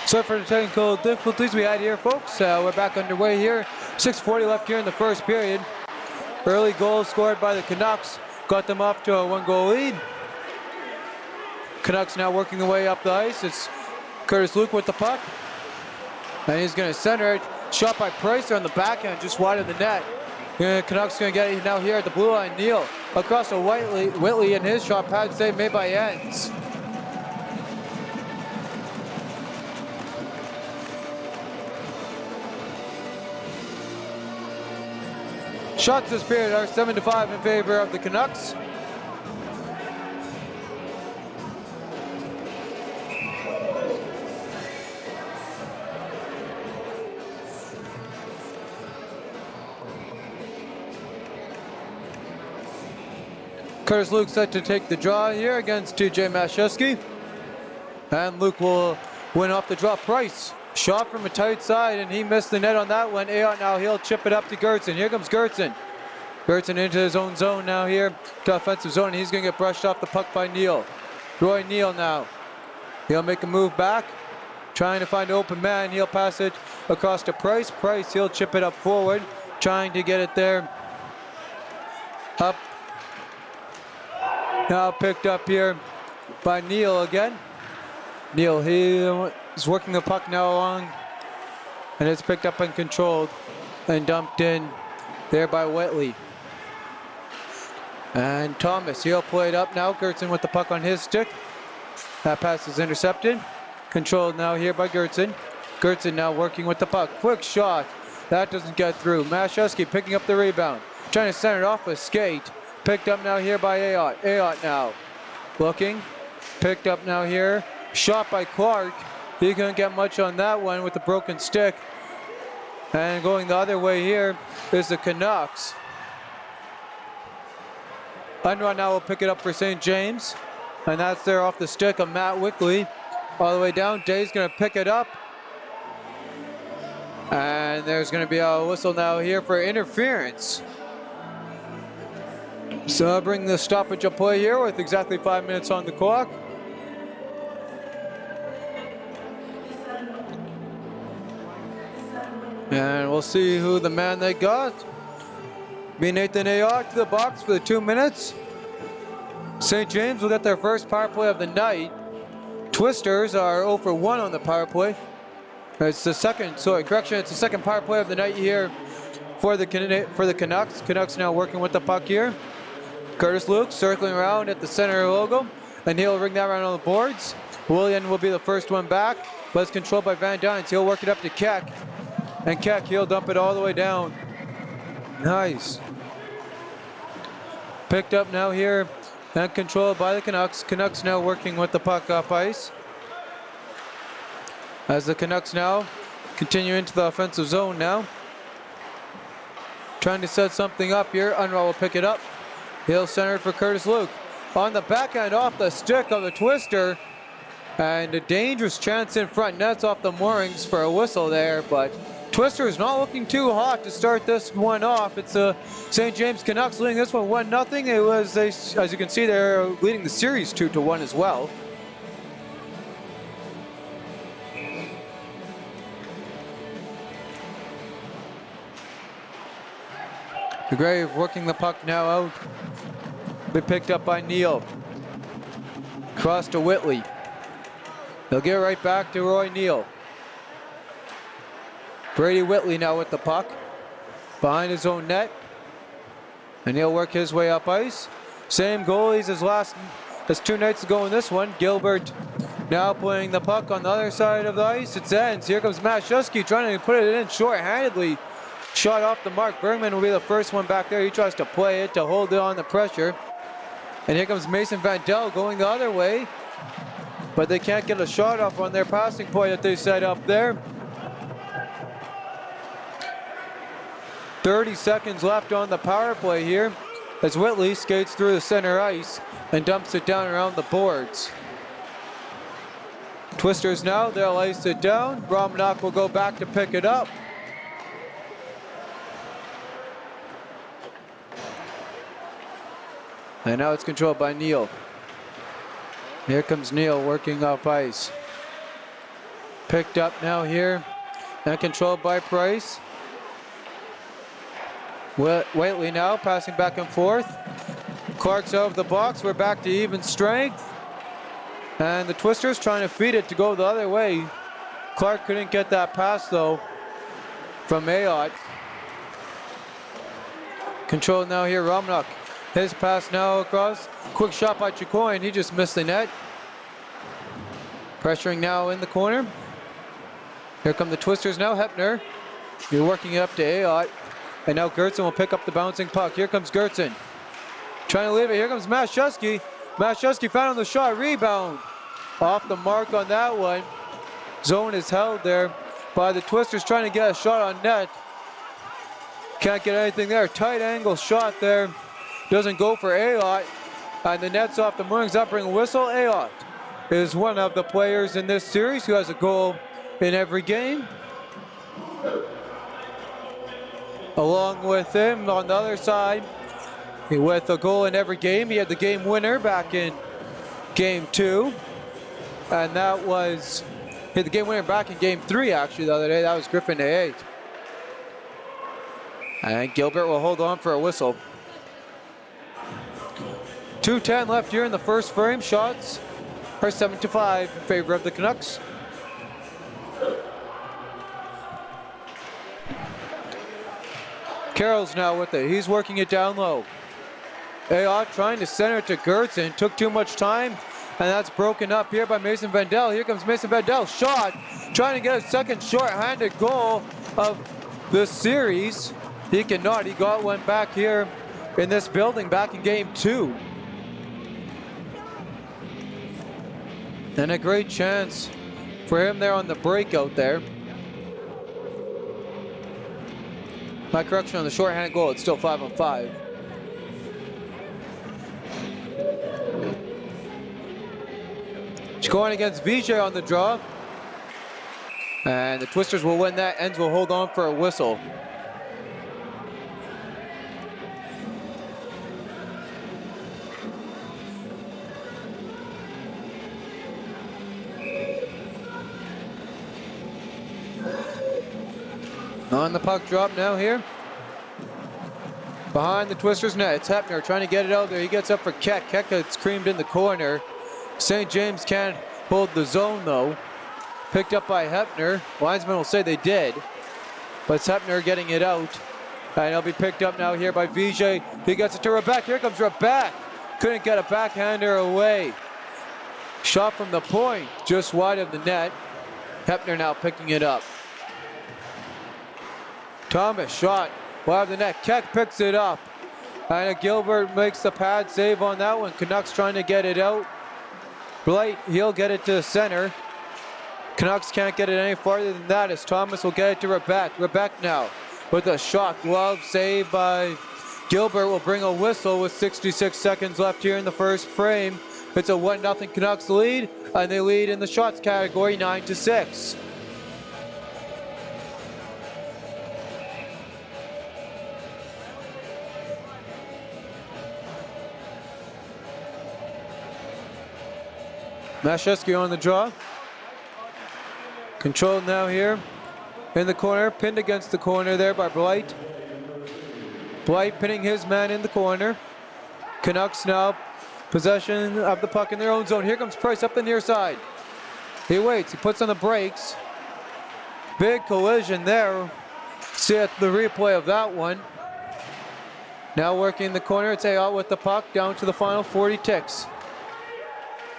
Sorry for the technical difficulties we had here, folks. We're back underway here. 6:40 left here in the first period. Early goal scored by the Canucks got them off to a 1-goal lead. Canucks now working their way up the ice. It's Curtis Luke with the puck. And he's going to center it. Shot by Price on the backhand, just wide of the net. Canucks going to get it now here at the blue line. Neal across to Whitley and his shot pad save made by Ends. Shots this period are 7-5 in favor of the Canucks. Curtis Luke set to take the draw here against TJ Mashewski. And Luke will win off the draw. Price, shot from a tight side, and he missed the net on that one. Ayotte now, he'll chip it up to Gertzen. Here comes Gertzen. Gertzen into his own zone now here, to offensive zone, and he's going to get brushed off the puck by Neal. Roy Neal now. He'll make a move back, trying to find an open man. He'll pass it across to Price. Price, he'll chip it up forward, trying to get it there. Up. Now picked up here by Neal again. Neal, he is working the puck now along, and it's picked up and controlled and dumped in there by Whitley. And Thomas, he'll play it up now. Gertzen with the puck on his stick. That pass is intercepted. Controlled now here by Gertzen. Gertzen now working with the puck. Quick shot. That doesn't get through. Mashewski picking up the rebound. Trying to center it off with skate. Picked up now here by Ayotte. Ayotte now looking. Picked up now here. Shot by Clark. He couldn't get much on that one with the broken stick. And going the other way here is the Canucks. Unruh now will pick it up for St. James. And that's there off the stick of Matt Wickley. All the way down. Day's going to pick it up. And there's going to be a whistle now here for interference. So I'll bring the stoppage of play here with exactly 5 minutes on the clock. And we'll see who the man they got. Be Nathan Ayotte to the box for the 2 minutes. St. James will get their first power play of the night. Twisters are 0 for 1 on the power play. It's the second, it's the second power play of the night here for the Canucks. Canucks now working with the puck here. Curtis Luke circling around at the center logo, and he'll ring that around on the boards. William will be the first one back, but it's controlled by Van Dynes. He'll work it up to Keck, and Keck, he'll dump it all the way down. Nice. Picked up now here and controlled by the Canucks. Canucks now working with the puck up ice. As the Canucks now continue into the offensive zone now. Trying to set something up here. Unruh will pick it up. He'll center it for Curtis Luke. On the backhand off the stick of the Twister. And a dangerous chance in front. Nets off the moorings for a whistle there, but Twister is not looking too hot to start this one off. It's St. James Canucks leading this one 1-0. It was, as you can see, they're leading the series 2-1 as well. DeGrave working the puck now out. Be picked up by Neal. Cross to Whitley. He'll get right back to Roy Neal. Brady Whitley now with the puck. Behind his own net. And he'll work his way up ice. Same goalies as 2 nights ago in this one. Gilbert now playing the puck on the other side of the ice. It's Ends. Here comes Mashewski trying to put it in short-handedly. Shot off the mark. Bergman will be the first one back there. He tries to play it to hold it on the pressure. And here comes Mason Vandell going the other way. But they can't get a shot off on their passing point that they set up there. 30 seconds left on the power play here as Whitley skates through the center ice and dumps it down around the boards. Twisters now, they'll ice it down. Romanock will go back to pick it up. And now it's controlled by Neal. Here comes Neal working up ice. Picked up now here and controlled by Price. Whitley now passing back and forth. Clark's out of the box. We're back to even strength. And the Twisters trying to feed it to go the other way. Clark couldn't get that pass though from Ayotte. Controlled now here, Romanock. His pass now across. Quick shot by Chicoine, he just missed the net. Pressuring now in the corner. Here come the Twisters now, Hepner. You're working it up to Ayotte. And now Gertzen will pick up the bouncing puck. Here comes Gertzen. Trying to leave it, here comes Mashusky. Mashusky found on the shot, rebound. Off the mark on that one. Zone is held there by the Twisters trying to get a shot on net. Can't get anything there. Tight angle shot there. Doesn't go for Ayotte. And the net's off the moorings. Up, bring a whistle. Ayotte is one of the players in this series who has a goal in every game. Along with him on the other side, with a goal in every game. He had the game winner back in game 2. And that was, he had the game winner back in game 3 actually the other day. That was Griffin to 8. And Gilbert will hold on for a whistle. 2:10 left here in the first frame. Shots are 7-5 in favor of the Canucks. Carroll's now with it. He's working it down low. Ayotte trying to center it to Gertzen. Took too much time, and that's broken up here by Mason Vandell. Here comes Mason Vandell. Shot. Trying to get a second short-handed goal of the series. He cannot. He got one back here in this building back in game 2. And a great chance for him there on the breakout there. My correction on the short-handed goal, it's still 5-on-5. Going against Vijay on the draw. And the Twisters will win that. Ends will hold on for a whistle. On the puck drop now here. Behind the Twisters net, it's Hepner trying to get it out there. He gets up for Keck. Keck gets creamed in the corner. St. James can't hold the zone though. Picked up by Hepner. Linesman will say they did. But it's Hepner getting it out. And it'll be picked up now here by Vijay. He gets it to Rebeck. Here comes Rebeck. Couldn't get a backhander away. Shot from the point, just wide of the net. Hepner now picking it up. Thomas shot wide of the net. Keck picks it up. And Gilbert makes the pad save on that one. Canucks trying to get it out. Blight, he'll get it to the center. Canucks can't get it any farther than that as Thomas will get it to Rebeck. Rebeck now with a shot. Glove save by Gilbert will bring a whistle with 66 seconds left here in the first frame. It's a 1-0 Canucks lead, and they lead in the shots category 9-6. Mashusky on the draw. Controlled now here in the corner. Pinned against the corner there by Blight. Blight pinning his man in the corner. Canucks now possession of the puck in their own zone. Here comes Price up the near side. He waits. He puts on the brakes. Big collision there. See at the replay of that one. Now working in the corner. It's Ayotte with the puck down to the final 40 ticks.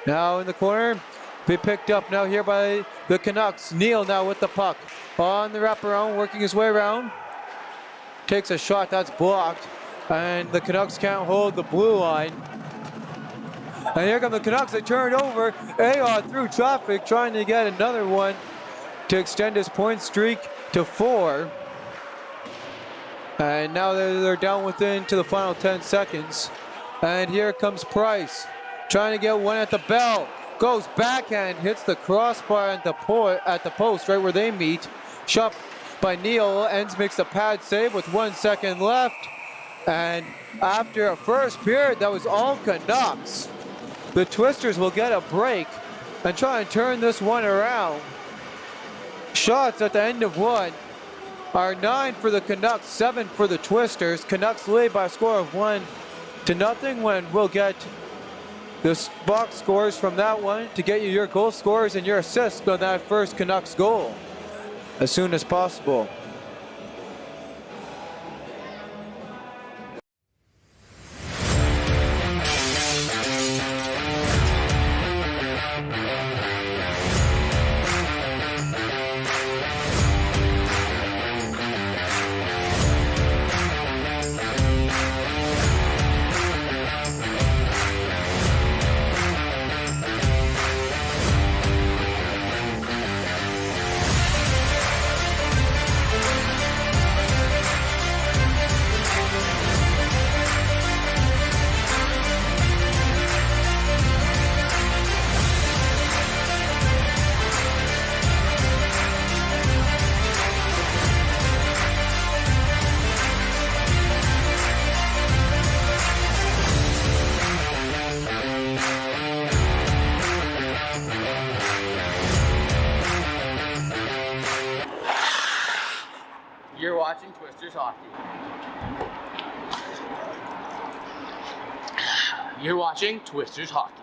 Now in the corner, be picked up now here by the Canucks. Neal now with the puck. On the wraparound, working his way around. Takes a shot, that's blocked. And the Canucks can't hold the blue line. And here come the Canucks, they turn it over. Ayotte through traffic, trying to get another one to extend his point streak to 4. And now they're down within to the final 10 seconds. And here comes Price. Trying to get one at the bell. Goes backhand, hits the crossbar at the post, right where they meet. Shot by Neal. Ends makes the pad save with 1 second left. And after a first period that was all Canucks, the Twisters will get a break and try and turn this one around. Shots at the end of one are 9 for the Canucks, 7 for the Twisters. Canucks lead by a score of 1-0 when we'll get the box scores from that one to get you your goal scores and your assists on that first Canucks goal as soon as possible. You're watching Twisters Hockey. You're watching Twisters Hockey.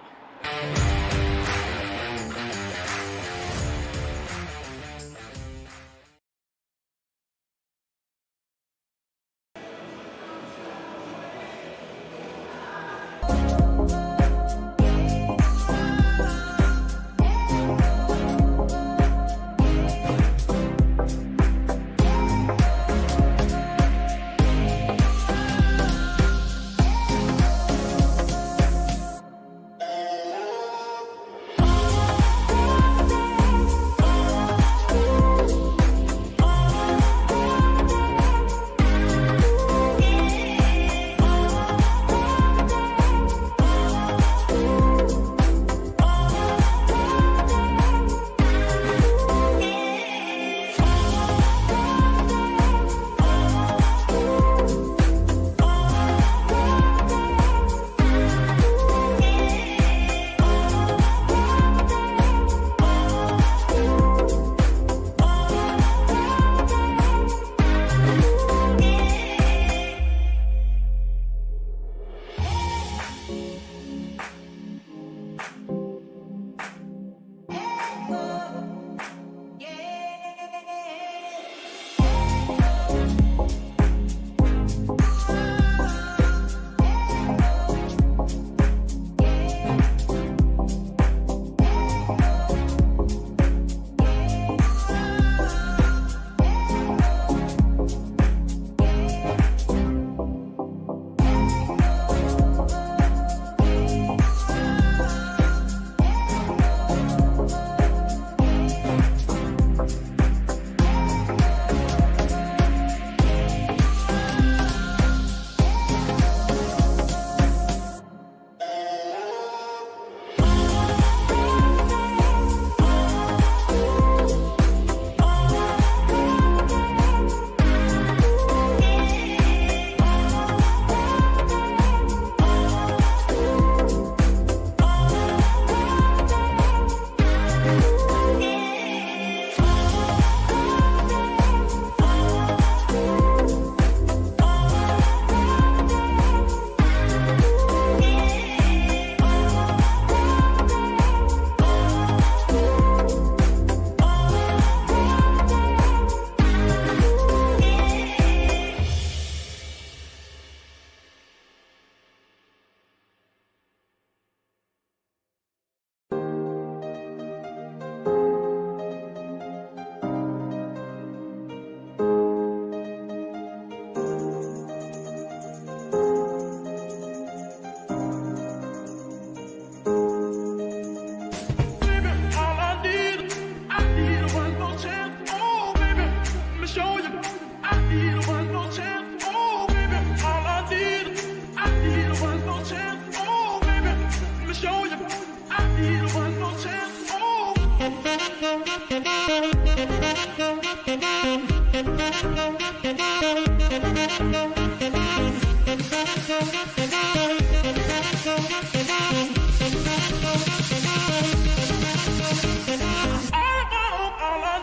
All I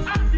I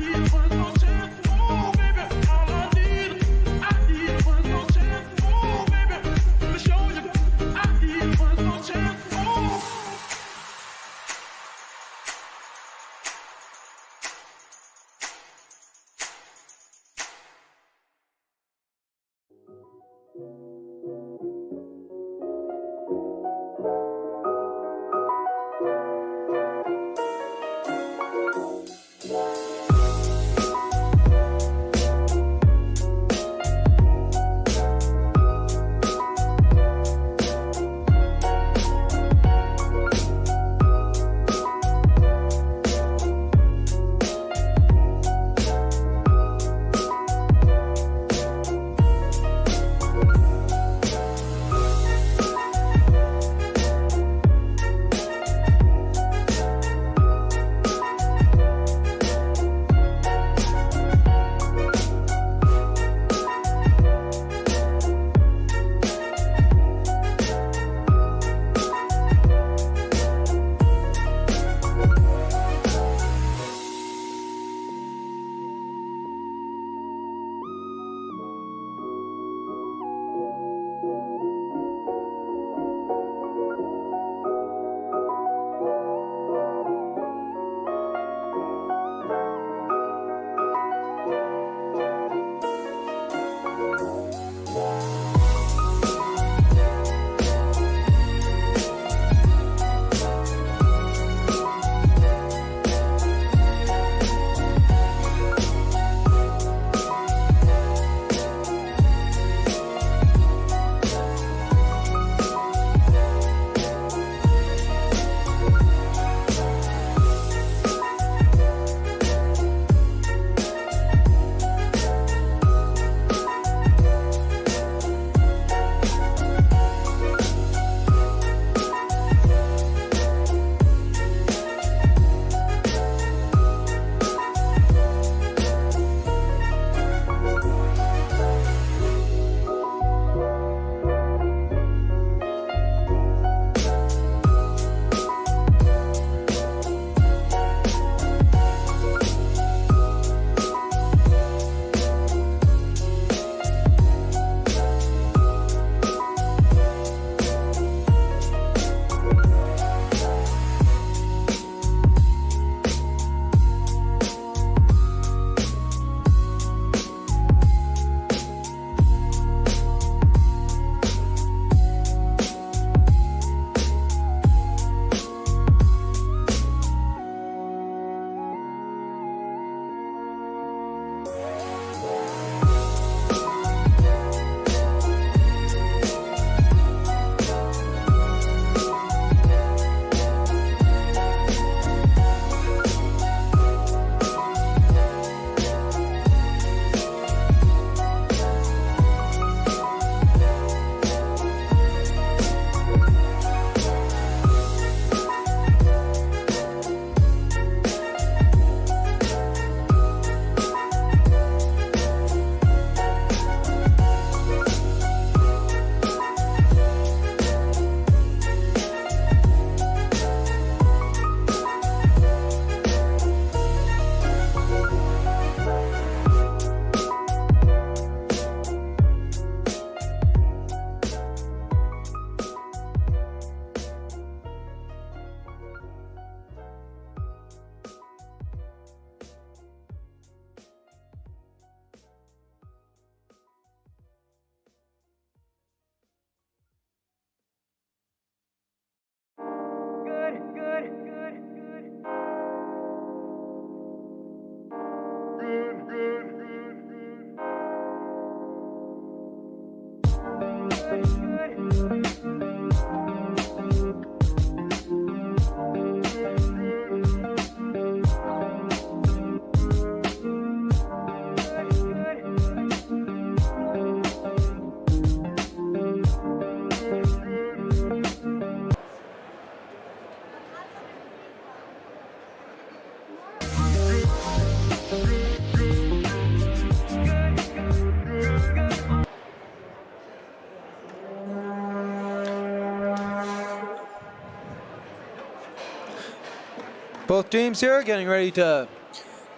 Both teams here getting ready to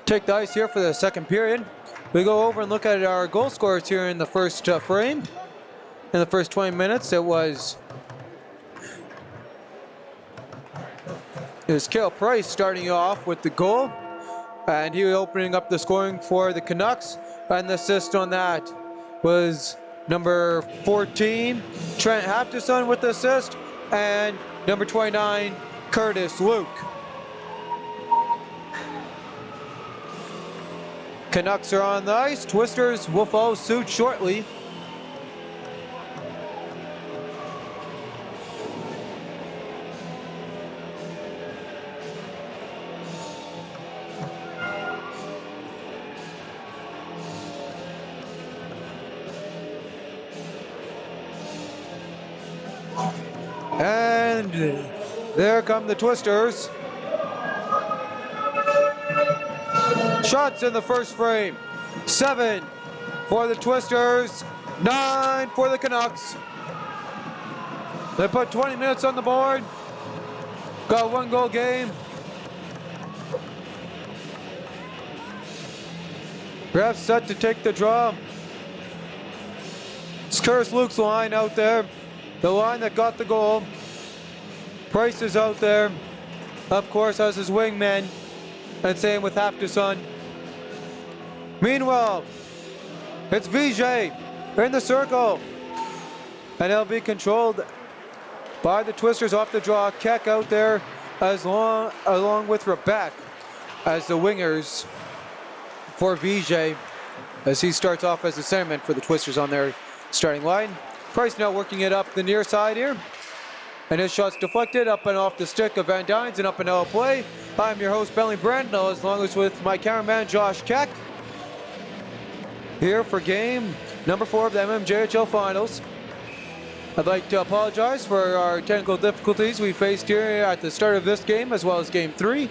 take the ice here for the second period. We go over and look at our goal scorers here in the first frame. In the first 20 minutes, it was Cale Price starting off with the goal, and he was opening up the scoring for the Canucks. And the assist on that was number 14, Trent Hapterson with the assist, and number 29, Curtis Luke. Canucks are on the ice. Twisters will follow suit shortly. And there come the Twisters. Shots in the first frame. 7 for the Twisters, 9 for the Canucks. They put 20 minutes on the board. Got a 1-goal game. Perhaps set to take the draw. It's Curtis Luke's line out there. The line that got the goal. Price is out there. Of course, as his wingman. And same with Hapterson. Meanwhile, it's Vijay in the circle. And it'll be controlled by the Twisters off the draw. Keck out there along with Rebek as the wingers for Vijay as he starts off as the centerman for the Twisters on their starting line. Price now working it up the near side here. And his shot's deflected up and off the stick of Van Dynes and up and out of play. I'm your host, Bentley Brandnell, as long as with my cameraman, Josh Keck. Here for game number 4 of the MMJHL Finals. I'd like to apologize for our technical difficulties we faced here at the start of this game, as well as game 3.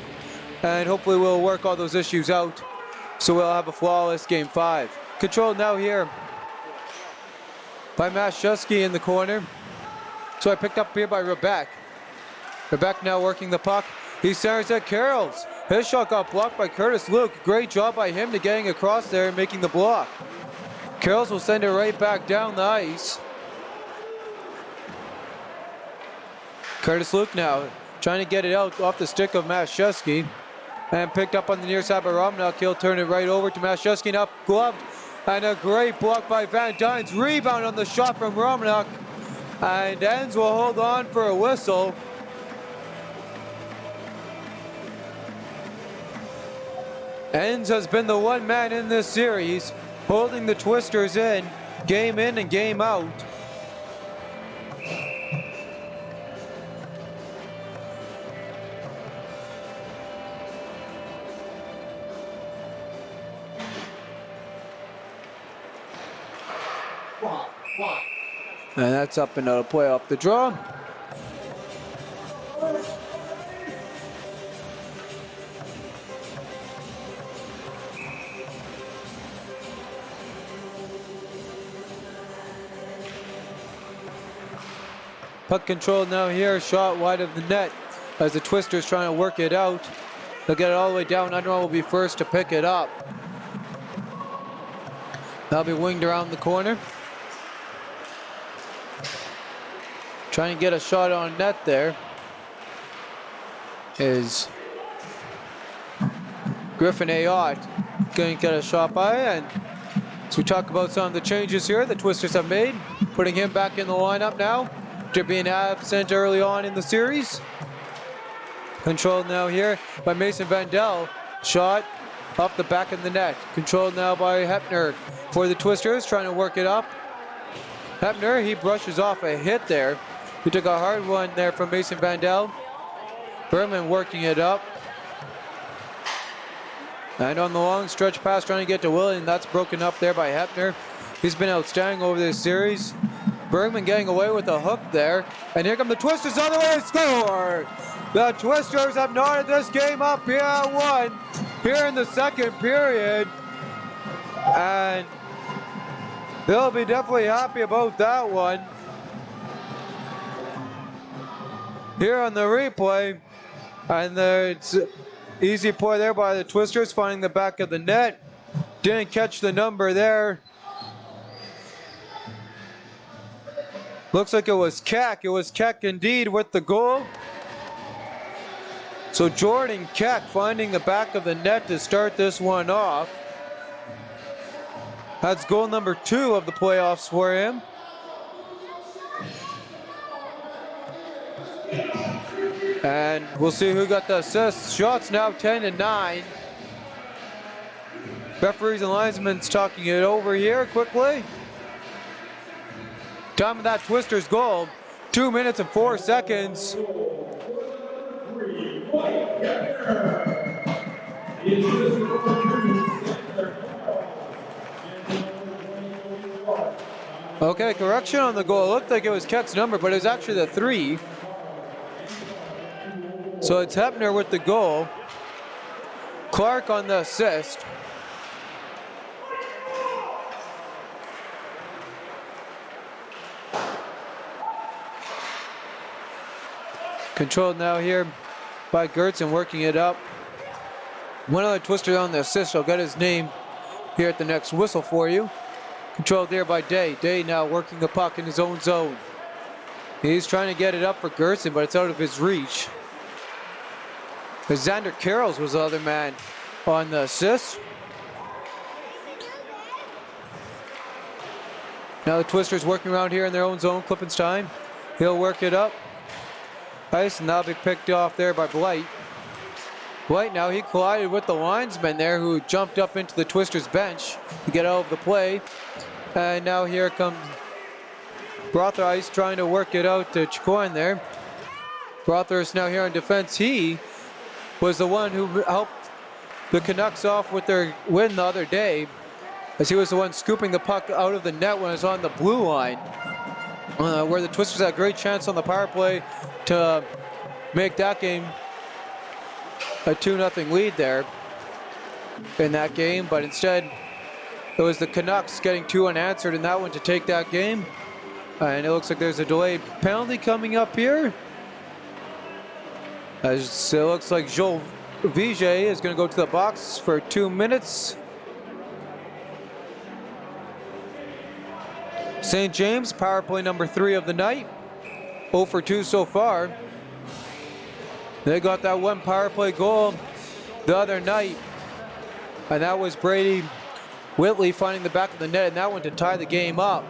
And hopefully we'll work all those issues out, so we'll have a flawless game 5. Controlled now here by Mashusky in the corner. So I picked up here by Rebek. Rebek now working the puck. He centers at Carroll's. His shot got blocked by Curtis Luke. Great job by him to getting across there and making the block. Carroll's will send it right back down the ice. Curtis Luke now trying to get it out off the stick of Mashusky. And picked up on the near side by Romanuk. He'll turn it right over to Mashusky. Now gloved. And a great block by Van Dynes. Rebound on the shot from Romanuk. And Enns will hold on for a whistle. Enns has been the one man in this series, holding the Twisters in and game out. And that's up and out of play off the draw. Puck control now here, shot wide of the net as the Twisters trying to work it out. They'll get it all the way down. Underall will be first to pick it up. That'll be winged around the corner. Trying to get a shot on net there is Griffin Ayotte. Going to get a shot by, and as we talk about some of the changes here the Twisters have made, putting him back in the lineup now after being absent early on in the series. Controlled now here by Mason Vandell. Shot off the back of the net. Controlled now by Hepner for the Twisters, trying to work it up. Hepner, he brushes off a hit there. He took a hard one there from Mason Vandell. Berman working it up. And on the long stretch pass trying to get to William. That's broken up there by Hepner. He's been outstanding over this series. Bergman getting away with a hook there. And here come the Twisters on the way to score. The Twisters have knotted this game up here at 1 here in the second period. And they'll be definitely happy about that one. Here on the replay. And it's Easy play there by the Twisters, finding the back of the net. Didn't catch the number there. Looks like it was Keck. It was Keck indeed with the goal. So Jordan Keck finding the back of the net to start this one off. That's goal number 2 of the playoffs for him. And we'll see who got the assist. Shots now 10-9. Referees and linesmen's talking it over here quickly. Time of that Twisters goal, 2 minutes and 4 seconds. Okay, correction on the goal. It looked like it was Keck's number, but it was actually the 3. So it's Hepner with the goal. Clark on the assist. Controlled now here by Gertzen, working it up. One other Twister on the assist. I'll get his name here at the next whistle for you. Controlled there by Day. Day now working the puck in his own zone. He's trying to get it up for Gertzen, but it's out of his reach. Xander Carrolls was the other man on the assist. Now the Twisters working around here in their own zone. Klippenstein, he'll work it up. Ice, and that'll be picked off there by Blight. Blight now, he collided with the linesman there who jumped up into the Twisters bench to get out of the play. And now here comes Brothers trying to work it out to Chicoine there. Brothers now here on defense. He was the one who helped the Canucks off with their win the other day, as he was the one scooping the puck out of the net when it was on the blue line, where the Twisters had a great chance on the power play to make that game a 2-0 lead there in that game, but instead it was the Canucks getting 2 unanswered in that one to take that game. And it looks like there's a delayed penalty coming up here, as it looks like Joel Vijay is going to go to the box for 2 minutes. St. James, power play number 3 of the night. 0 for 2 so far. They got that one power play goal the other night, and that was Brady Whitley finding the back of the net, and that one to tie the game up.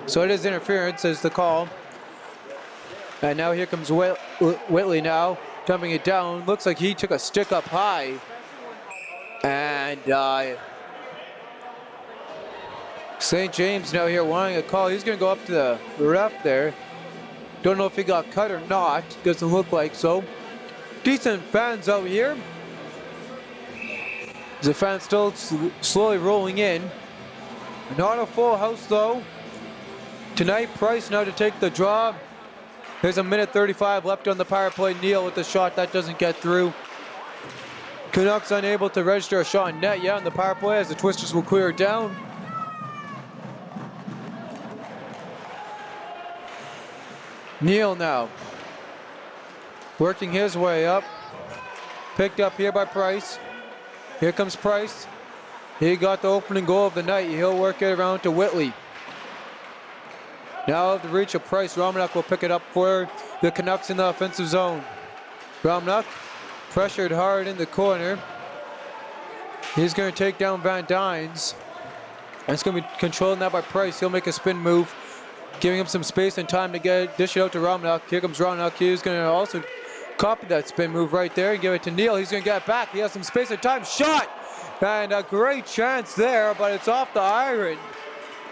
So it is interference is the call. And now here comes Whitley now, dumping it down. Looks like he took a stick up high. And St. James now here wanting a call. He's going to go up to the ref there. Don't know if he got cut or not. Doesn't look like so. Decent fans out here. The fans still slowly rolling in. Not a full house though. Tonight, Price now to take the draw. There's a minute 35 left on the power play. Neal with the shot. That doesn't get through. Canucks unable to register a shot on net yet on the power play, as the Twisters will clear it down. Neal now working his way up. Picked up here by Price. Here comes Price. He got the opening goal of the night. He'll work it around to Whitley. Now the reach of Price. Romanuk will pick it up for the Canucks in the offensive zone. Romanuk pressured hard in the corner. He's going to take down Van Dynes. And it's going to be controlled now by Price. He'll make a spin move, giving him some space and time to dish it out to Romanuk. Here comes Romanuk. He's going to also copy that spin move right there and give it to Neal. He's going to get it back. He has some space and time. Shot! And a great chance there, but it's off the iron.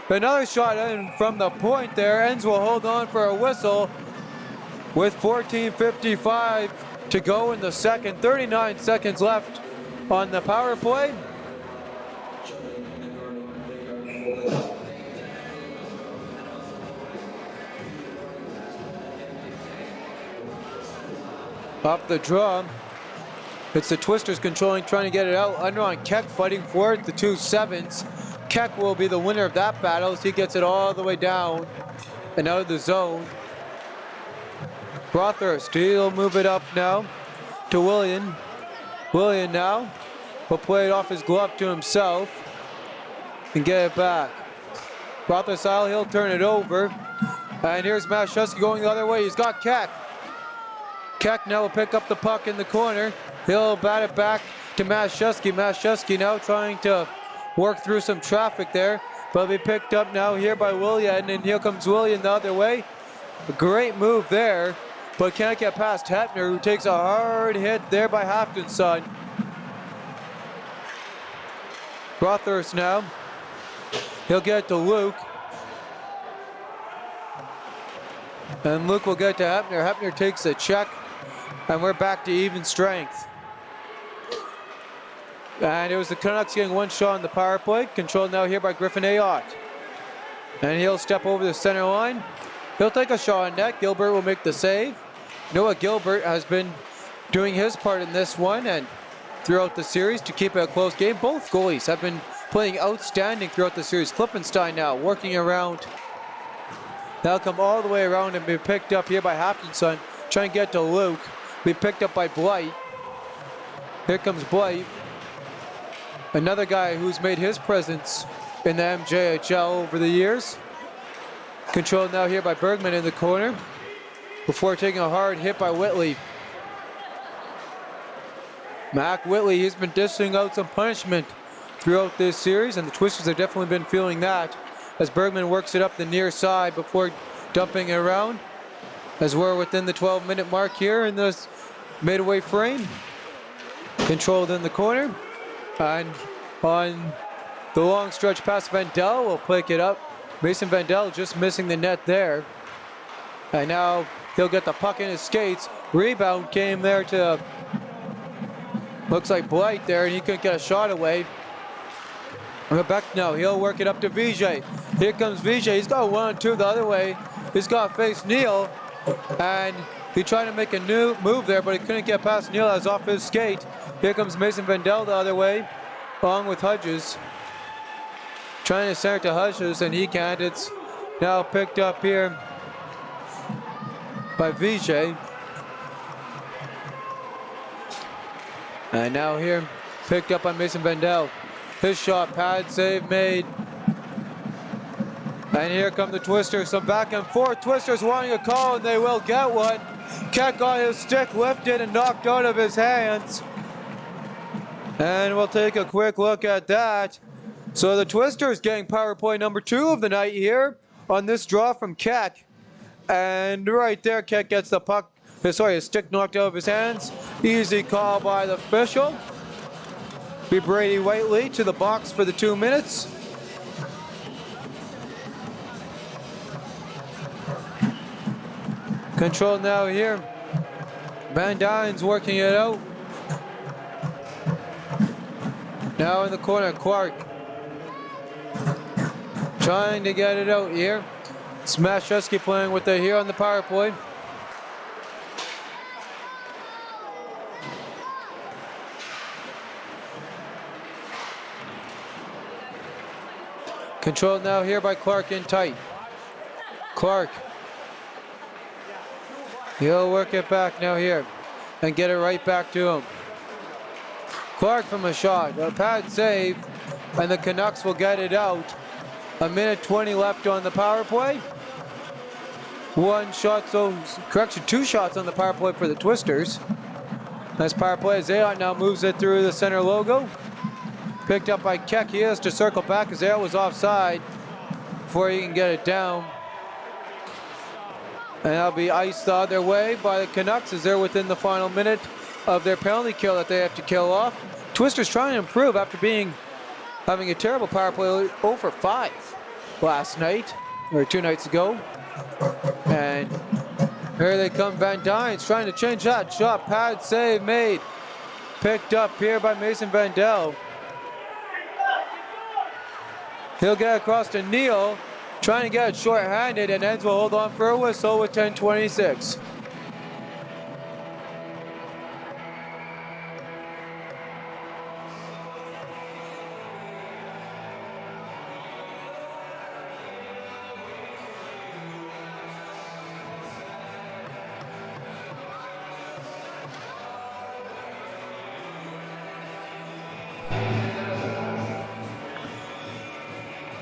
Another shot in from the point there. Ends will hold on for a whistle with 14:55 to go in the second. 39 seconds left on the power play. Off the draw. It's the Twisters controlling, trying to get it out. Under on Keck fighting for it. The 2 sevens. Keck will be the winner of that battle as he gets it all the way down and out of the zone. Brothurst, he'll move it up now to William. William now will play it off his glove to himself and get it back. Brothurst style, he'll turn it over. And here's Mashewski going the other way. He's got Keck. Keck now will pick up the puck in the corner. He'll bat it back to Mashewski. Mashewski now trying to work through some traffic there. But be picked up now here by William. And here comes William the other way. A great move there. But can't get past Hepner, who takes a hard hit there by Haftonson. Brothurst now. He'll get it to Luke. And Luke will get it to Hepner. Hepner takes a check. And we're back to even strength. And it was the Canucks getting one shot on the power play. Controlled now here by Griffin Ayotte. And he'll step over the center line. He'll take a shot on net. Gilbert will make the save. Noah Gilbert has been doing his part in this one and throughout the series to keep it a close game. Both goalies have been playing outstanding throughout the series. Klippenstein now working around. They'll come all the way around and be picked up here by Haftonson. Trying to get to Luke. Be picked up by Blight. Here comes Blight. Another guy who's made his presence in the MJHL over the years. Controlled now here by Bergman in the corner. Before taking a hard hit by Whitley. Mac Whitley, he's been dishing out some punishment throughout this series, and the Twisters have definitely been feeling that as Bergman works it up the near side before dumping it around. As we're within the 12-minute mark here in this midway frame. Controlled in the corner. And on the long stretch pass, Vendel will pick it up. Mason Vendel just missing the net there. And now he'll get the puck in his skates. Rebound came there to, looks like Blight there, and he couldn't get a shot away. Back now, he'll work it up to Vijay. Here comes Vijay. He's got 1-2 the other way. He's got face Neal. And he tried to make a new move there, but he couldn't get past Neal as off his skate. Here comes Mason Vendel the other way, along with Hudges. Trying to center to Hudges, and he can't. It's now picked up here by Vijay. And now here, picked up by Mason Vendel. His shot, pad save made. And here come the Twisters, some back and forth. Twisters wanting a call, and they will get one. Keck got his stick lifted and knocked out of his hands. And we'll take a quick look at that. So the Twisters getting power play number 2 of the night here on this draw from Keck. And right there, Keck gets the puck, his stick knocked out of his hands. Easy call by the official. Be Brady Whiteley to the box for the 2 minutes. Control now here. Van Dyne's working it out. Now in the corner, Clark. Trying to get it out here. Smashewski playing with it here on the power play. Controlled now here by Clark in tight. Clark. He'll work it back now here and get it right back to him. Clark from a shot, a pad save, and the Canucks will get it out. 1:20 left on the power play. 2 shots on the power play for the Twisters. Nice power play. Ayotte now moves it through the center logo. Picked up by Keck. He has to circle back as Ayotte was offside before he can get it down. And that'll be iced the other way by the Canucks as they're within the final minute of their penalty kill that they have to kill off. Twisters trying to improve after having a terrible power play 0 for 5 last night, or 2 nights ago. And here they come, Van Dyne's trying to change that shot. Pad save made. Picked up here by Mason Vendel. He'll get across to Neal. Trying to get it short-handed, and Ends will hold on for a whistle with 10:26.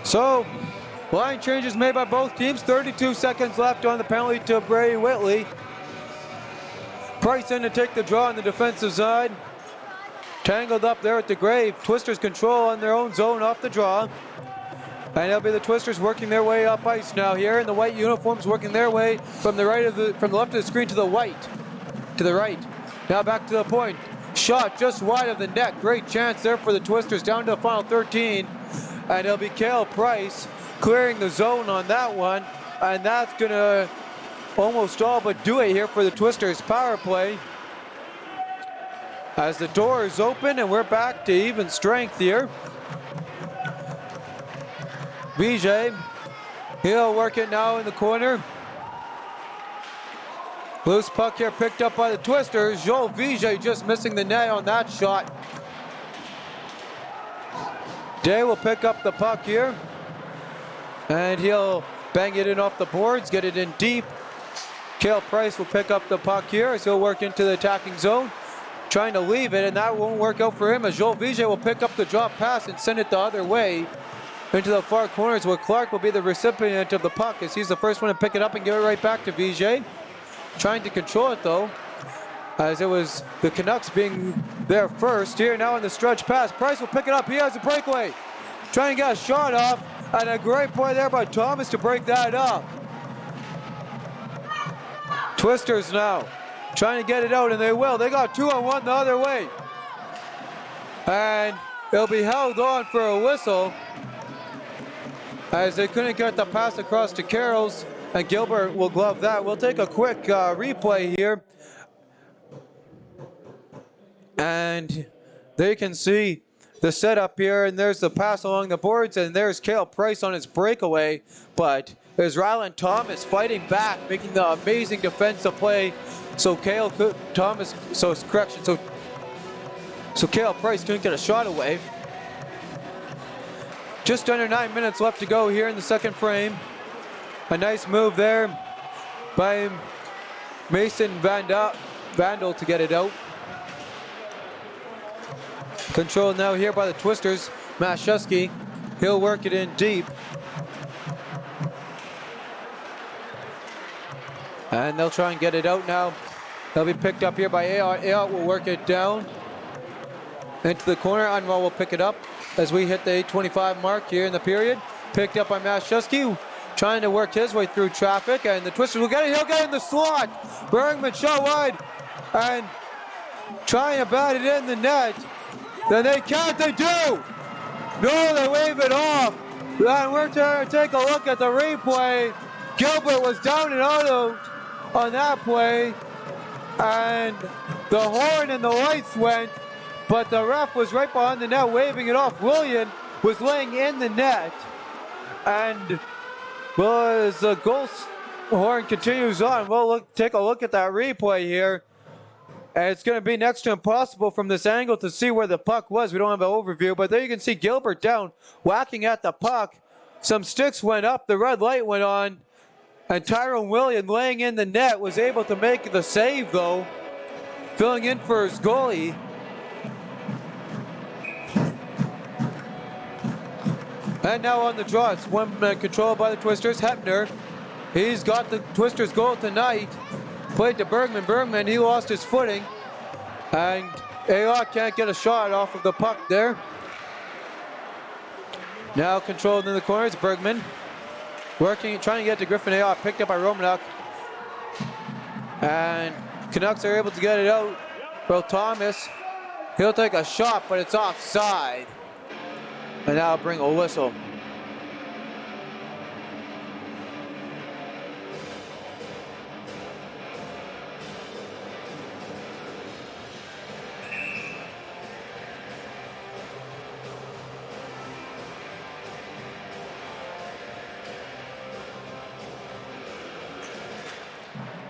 So, line changes made by both teams. 32 seconds left on the penalty to Brady Whitley. Price in to take the draw on the defensive side. Tangled up there at the grave. Twisters control on their own zone off the draw. And it'll be the Twisters working their way up ice now here, and the white uniforms working their way from the left of the screen to the white, to the right. Now back to the point. Shot just wide of the net. Great chance there for the Twisters down to the final 13. And it'll be Cale Price clearing the zone on that one. And that's going to almost all but do it here for the Twisters power play. As the door is open and we're back to even strength here. Vijay, he'll work it now in the corner. Loose puck here picked up by the Twisters. Joel Vijay just missing the net on that shot. Day will pick up the puck here. And he'll bang it in off the boards, get it in deep. Cale Price will pick up the puck here as he'll work into the attacking zone. Trying to leave it, and that won't work out for him as Joel Vijay will pick up the drop pass and send it the other way into the far corners where Clark will be the recipient of the puck as he's the first one to pick it up and give it right back to Vijay. Trying to control it though, as it was the Canucks being there first. Here now on the stretch pass, Price will pick it up. He has a breakaway. Trying to get a shot off, and a great play there by Thomas to break that up. Twisters now trying to get it out, and they will. They got 2-on-1 the other way. And it'll be held on for a whistle as they couldn't get the pass across to Carrolls, and Gilbert will glove that. We'll take a quick replay here. And there you can see the setup here, and there's the pass along the boards, and there's Cale Price on his breakaway, but there's Ryland Thomas fighting back, making the amazing defensive play. So Cale Price couldn't get a shot away. Just under 9 minutes left to go here in the second frame. A nice move there by Mason Vandal to get it out. Controlled now here by the Twisters. Mashewski, he'll work it in deep. And they'll try and get it out now. They'll be picked up here by Ayotte. Ayotte will work it down into the corner. Unwell will pick it up as we hit the 8:25 mark here in the period. Picked up by Mashewski, trying to work his way through traffic, and the Twisters will get it. He'll get it in the slot. Bergman shot wide and trying to bat it in the net. Then they can't, they do! No, they wave it off. Then we're trying to take a look at the replay. Gilbert was down and out on that play, and the horn and the lights went, but the ref was right behind the net waving it off. William was laying in the net, and well, as the goal horn continues on, we'll take a look at that replay here. And it's going to be next to impossible from this angle to see where the puck was. We don't have an overview, but there you can see Gilbert down, whacking at the puck. Some sticks went up, the red light went on, and Tyrone William, laying in the net, was able to make the save though, filling in for his goalie. And now on the draw, it's one man controlled by the Twisters. Hepner, he's got the Twisters goal tonight. Played to Bergman. Bergman, he lost his footing. And Ayotte can't get a shot off of the puck there. Now controlled in the corners, Bergman. Working, trying to get to Griffin. Ayotte picked up by Romanuk. And Canucks are able to get it out. Well, Thomas, he'll take a shot, but it's offside. And that'll bring a whistle.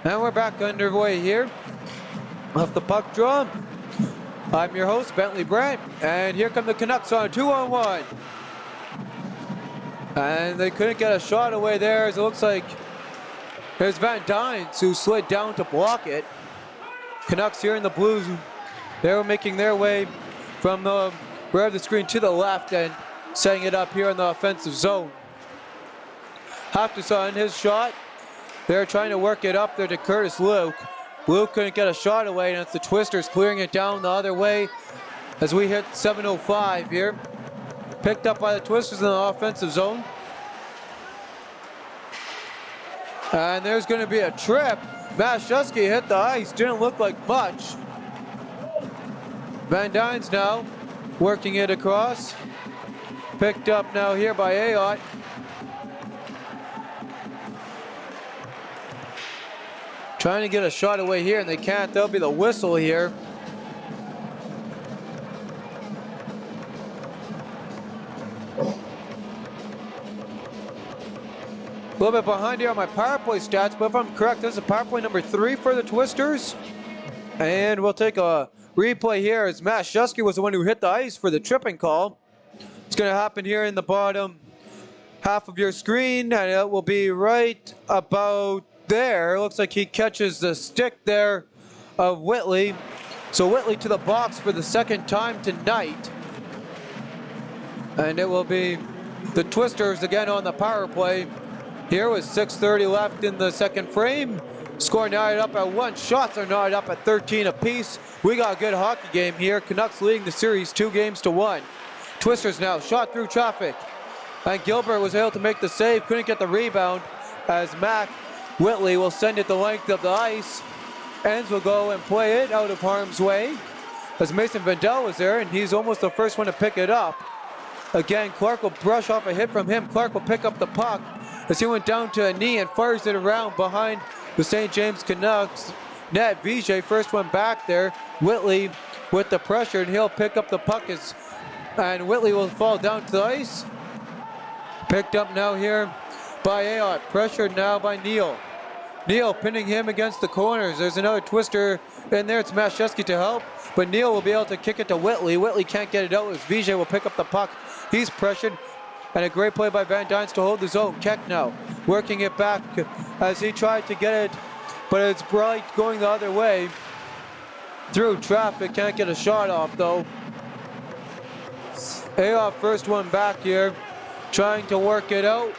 And we're back underway here off the puck draw. I'm your host, Bentley Brandt, and here come the Canucks on a 2-on-1. And they couldn't get a shot away there, as it looks like there's Van Dynes who slid down to block it. Canucks here in the blues, they were making their way from the rear of the screen to the left, and setting it up here in the offensive zone. Haftus on his shot. They're trying to work it up there to Curtis Luke. Luke couldn't get a shot away, and it's the Twisters clearing it down the other way as we hit 7:05 here. Picked up by the Twisters in the offensive zone. And there's going to be a trip. Mashewski hit the ice, didn't look like much. Van Dyne's now working it across. Picked up now here by Ayotte. Trying to get a shot away here, and they can't. There'll be the whistle here. A little bit behind here on my power play stats, but if I'm correct, this is power play number 3 for the Twisters. And we'll take a replay here as Mashewski was the one who hit the ice for the tripping call. It's going to happen here in the bottom half of your screen, and it will be right about there. Looks like he catches the stick there of Whitley. So Whitley to the box for the second time tonight. And it will be the Twisters again on the power play. Here with 6:30 left in the second frame. Score knotted up at 1. Shots are knotted up at 13 apiece. We got a good hockey game here. Canucks leading the series 2-1. Twisters now shot through traffic. And Gilbert was able to make the save. Couldn't get the rebound as Mac Whitley will send it the length of the ice. Enns will go and play it out of harm's way as Mason Vendel was there, and he's almost the first one to pick it up. Again, Clark will brush off a hit from him. Clark will pick up the puck as he went down to a knee and fires it around behind the St. James Canucks net. Vijay first one back there. Whitley with the pressure, and he'll pick up the puck and Whitley will fall down to the ice. Picked up now here by Ayotte. Pressured now by Neal. Neal pinning him against the corners. There's another Twister in there. It's Mashewski to help, but Neal will be able to kick it to Whitley. Whitley can't get it out as Vijay will pick up the puck. He's pressured, and a great play by Van Dynes to hold the zone. Keck now working it back as he tried to get it, but it's Bright going the other way through traffic. Can't get a shot off though. Ayotte first one back here, trying to work it out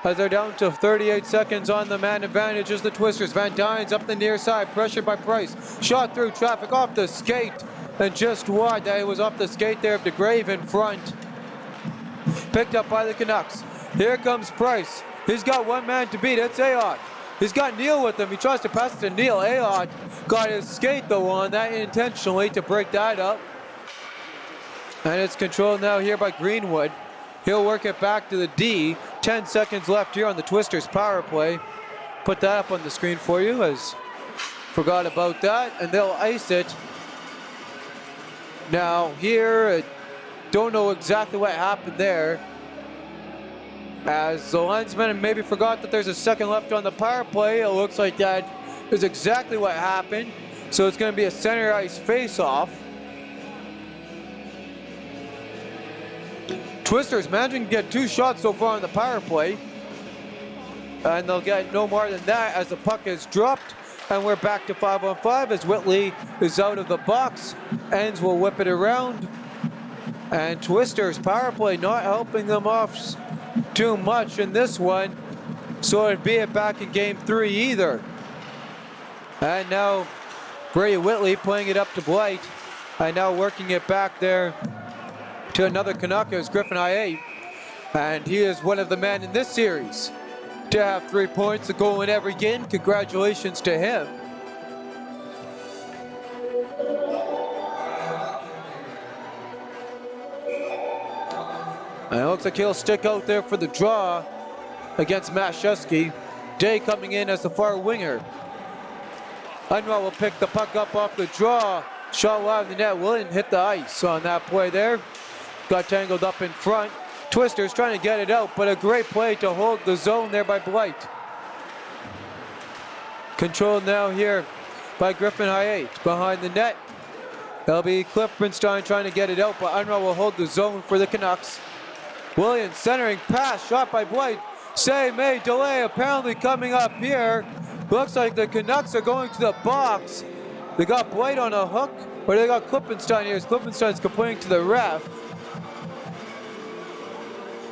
as they're down to 38 seconds on the man advantage as the Twisters. Van Dynes up the near side, pressured by Price. Shot through traffic off the skate and just wide. That was off the skate there of DeGrave in front. Picked up by the Canucks. Here comes Price. He's got one man to beat. It's Ayotte. He's got Neal with him. He tries to pass it to Neal. Ayotte got his skate though on that intentionally to break that up. And it's controlled now here by Greenwood. He'll work it back to the D. 10 seconds left here on the Twisters power play. Put that up on the screen for you as forgot about that. And they'll ice it. Now here, don't know exactly what happened there, as the linesman maybe forgot that there's a second left on the power play. It looks like that is exactly what happened. So it's going to be a center ice face-off. Twisters managing to get 2 shots so far on the power play, and they'll get no more than that as the puck is dropped. And we're back to 5-on-5 as Whitley is out of the box. Enns will whip it around. And Twisters power play not helping them off too much in this one. So it'd be it back in game 3 either. And now Brady Whitley playing it up to Blight. And now working it back there to another Canuck is Griffin Hayate. And he is one of the men in this series to have 3 points, a goal in every game. Congratulations to him. And it looks like he'll stick out there for the draw against Mashewski. Day coming in as the far winger. Unruh will pick the puck up off the draw. Shot wide of the net. William hit the ice on that play there. Got tangled up in front. Twisters trying to get it out, but a great play to hold the zone there by Blight. Controlled now here by Griffin Hayate behind the net. That'll be Cliff Brinstein trying to get it out, but Unruh will hold the zone for the Canucks. Williams centering pass, shot by Blight. Save made, delay apparently coming up here. Looks like the Canucks are going to the box. They got Blight on a hook, but they got Klippenstein here. Klippenstein's complaining to the ref.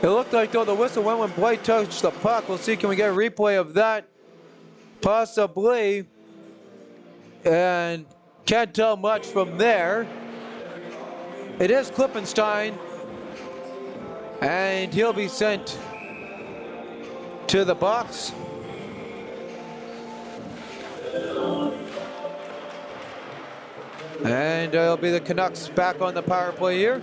It looked like, though, the whistle went when Blake touched the puck. We'll see, can we get a replay of that? Possibly. And can't tell much from there. It is Klippenstein. And he'll be sent to the box. And it'll be the Canucks back on the power play here.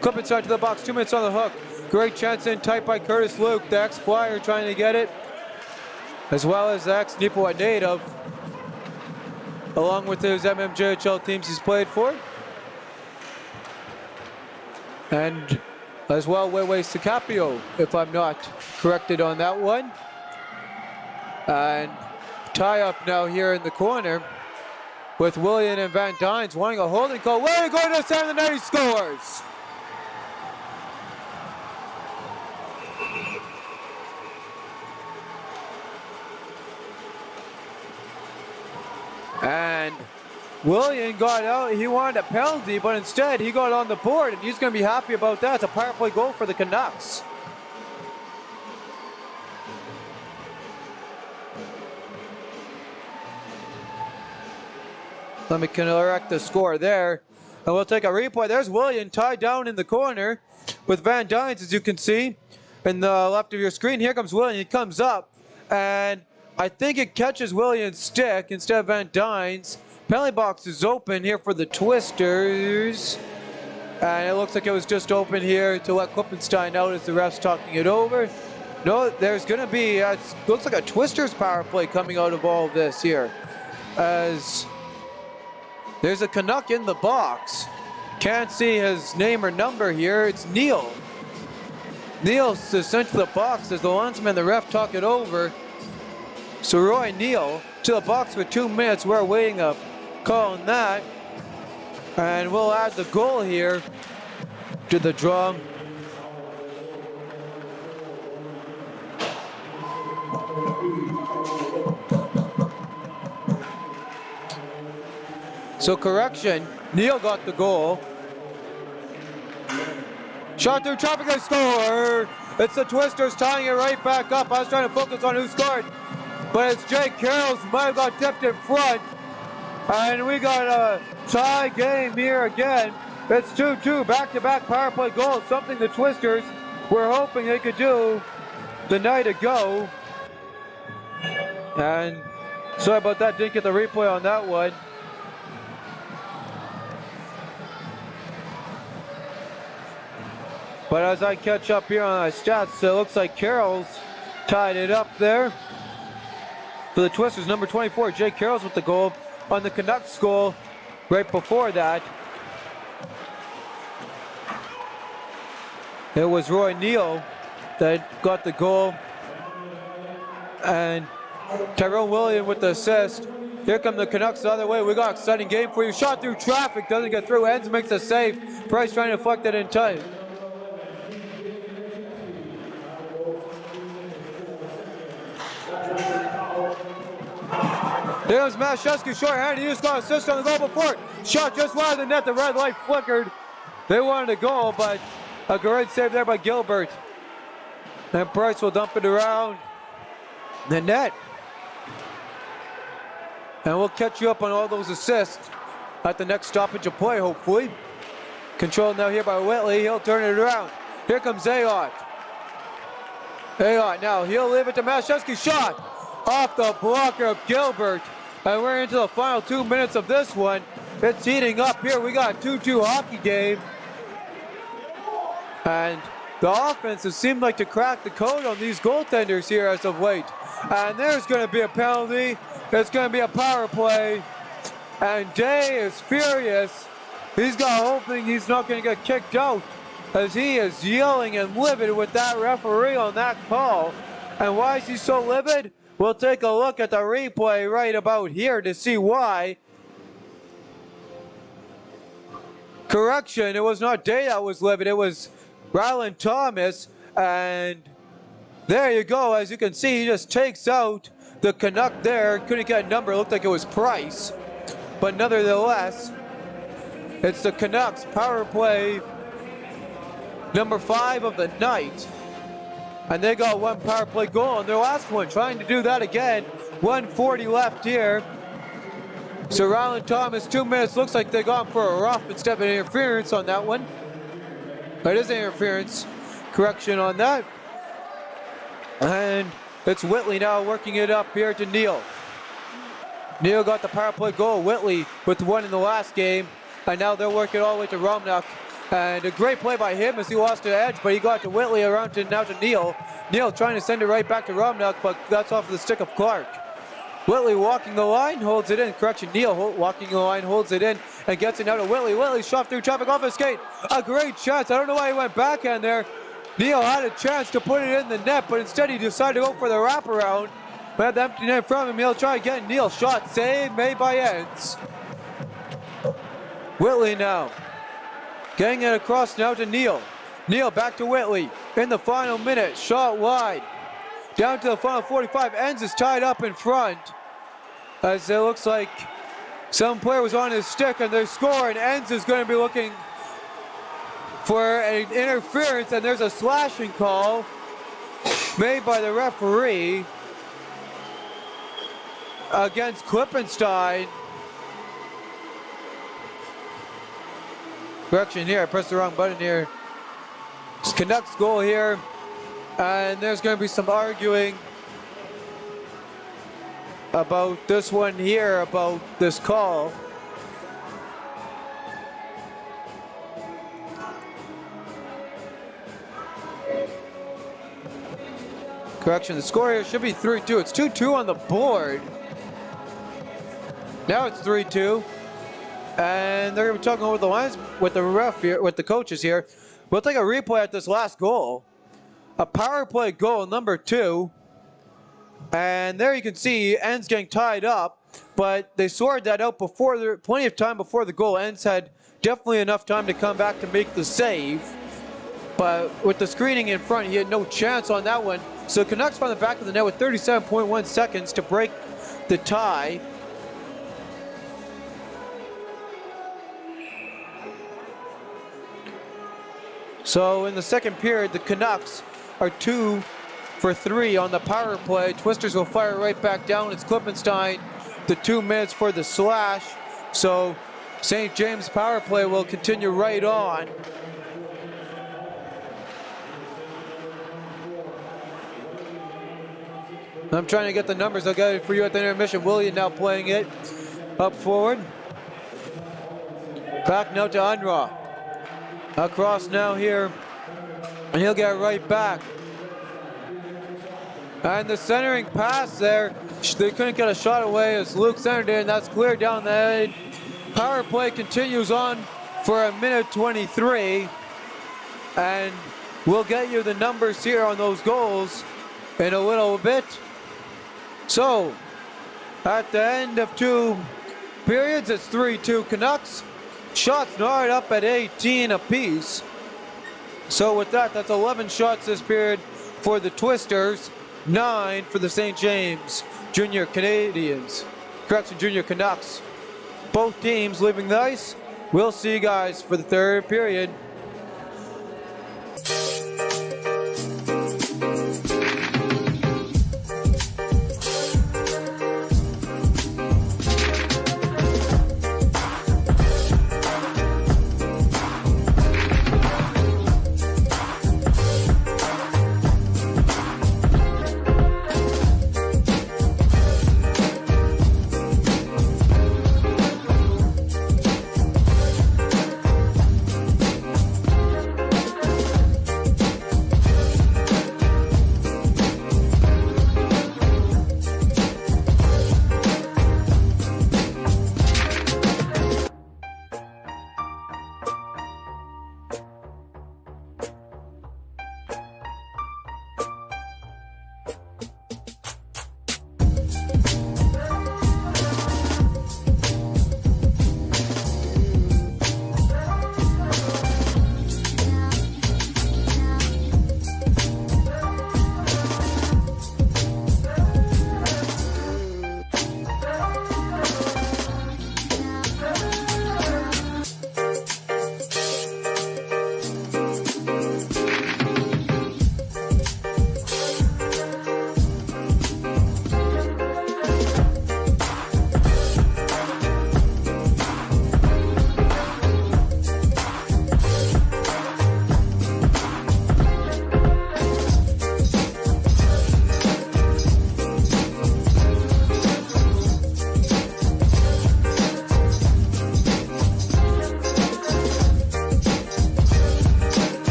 Klippenstein to the box, 2 minutes on the hook. Great chance in tight by Curtis Luke, the ex-Flyer trying to get it, as well as the ex-Nipawet native, along with his MMJHL teams he's played for. And as well, Wewe Sicapio, if I'm not corrected on that one. And tie up now here in the corner with William and Van Dynes wanting a holding call. William going to the center of the net, he scores! And William got out, he wanted a penalty, but instead he got on the board, and he's going to be happy about that. It's a power play goal for the Canucks. Let me correct the score there. And we'll take a replay. There's William tied down in the corner with Van Dynes, as you can see in the left of your screen. Here comes William, he comes up, and I think it catches William's stick instead of Van Dynes. Penalty box is open here for the Twisters. And it looks like it was just open here to let Klippenstein out as the ref's talking it over. No, there's going to be, looks like a Twisters power play coming out of all of this here. As there's a Canuck in the box. Can't see his name or number here. It's Neil. Neil's sent to the box as the linesman, the ref, talk it over. So Roy Neal to the box for 2 minutes. We're waiting a call on that. And we'll add the goal here to the draw. So correction, Neal got the goal. Shot through traffic, they score! It's the Twisters tying it right back up. I was trying to focus on who scored, but it's Jake Carroll's might have got tipped in front. And we got a tie game here again. It's 2-2, back-to-back power play goals, something the Twisters were hoping they could do the night ago. And sorry about that, didn't get the replay on that one. But as I catch up here on my stats, it looks like Carroll's tied it up there. For the Twisters, number 24, Jake Carroll's with the goal. On the Canucks goal right before that, it was Roy Neal that got the goal. And Tyrone William with the assist. Here come the Canucks the other way. We got an exciting game for you. Shot through traffic, doesn't get through. Ends makes a save. Price trying to deflect it in tight. There's Mashewski short-handed. He just got an assist on the goal before. Shot just wide of the net. The red light flickered. They wanted a goal, but a great save there by Gilbert. And Price will dump it around the net. And we'll catch you up on all those assists at the next stoppage of play, hopefully. Controlled now here by Whitley. He'll turn it around. Here comes Ayotte. Ayotte now. He'll leave it to Mashewski. Shot off the blocker of Gilbert. And we're into the final 2 minutes of this one. It's heating up here. We got a 2-2 hockey game. And the offense has seemed like to crack the code on these goaltenders here as of late. And there's going to be a penalty. It's going to be a power play. And Day is furious. He's got hoping he's not going to get kicked out, as he is yelling and livid with that referee on that call. And why is he so livid? We'll take a look at the replay right about here to see why. Correction, it was not Day that was livid, it was Ryland Thomas. And there you go, as you can see, he just takes out the Canuck there. Couldn't get a number, it looked like it was Price. But nevertheless, it's the Canucks power play number 5 of the night. And they got one power play goal on their last one, trying to do that again. 1:40 left here. So Ryland Thomas, 2 minutes, looks like they got for a rough instead of an interference on that one. That is an interference. Correction on that. And it's Whitley now working it up here to Neal. Neal got the power play goal. Whitley with the one in the last game. And now they're working all the way to Romnuk. And a great play by him as he lost the edge, but he got to Whitley around to now to Neal. Neal trying to send it right back to Romnuk, but that's off of the stick of Clark. Whitley walking the line, holds it in. Correction, Neal walking the line, holds it in, and gets it now to Whitley. Whitley shot through traffic off his skate. A great chance. I don't know why he went backhand there. Neal had a chance to put it in the net, but instead he decided to go for the wraparound. We had the empty net from him. He'll try again. Neal shot, save made by Ends. Whitley now. Getting it across now to Neal. Neal back to Whitley. In the final minute, shot wide. Down to the final 45. Ends is tied up in front. As it looks like some player was on his stick and they're scoring. Ends is going to be looking for an interference, and there's a slashing call made by the referee against Klippenstein. Correction here, I pressed the wrong button here. It's Canucks goal here, and there's going to be some arguing about this one here, about this call. Correction, the score here should be 3-2. It's 2-2 on the board. Now it's 3-2. And they're going to be talking over the lines with the ref here, with the coaches here. We'll take a replay at this last goal. A power play goal, number 2. And there you can see Ends getting tied up, but they sorted that out before there, plenty of time before the goal. Ends had definitely enough time to come back to make the save. But with the screening in front, he had no chance on that one. So Canucks found the back of the net with 37.1 seconds to break the tie. So in the second period, the Canucks are 2 for 3 on the power play. Twisters will fire right back down. It's Klippenstein, the 2 minutes for the slash. So St. James power play will continue right on. I'm trying to get the numbers. I'll get it for you at the intermission. William now playing it up forward. Back now to Unruh. Across now here, and he'll get right back. And the centering pass there, they couldn't get a shot away as Luke centered it, and that's clear down the head. Power play continues on for 1:23, and we'll get you the numbers here on those goals in a little bit. So, at the end of 2 periods, it's 3-2 Canucks. Shots knotted up at 18 apiece. So with that, that's 11 shots this period for the Twisters, 9 for the St. James Junior Canadians. Correction, Junior Canucks. Both teams leaving the ice. We'll see you guys for the third period.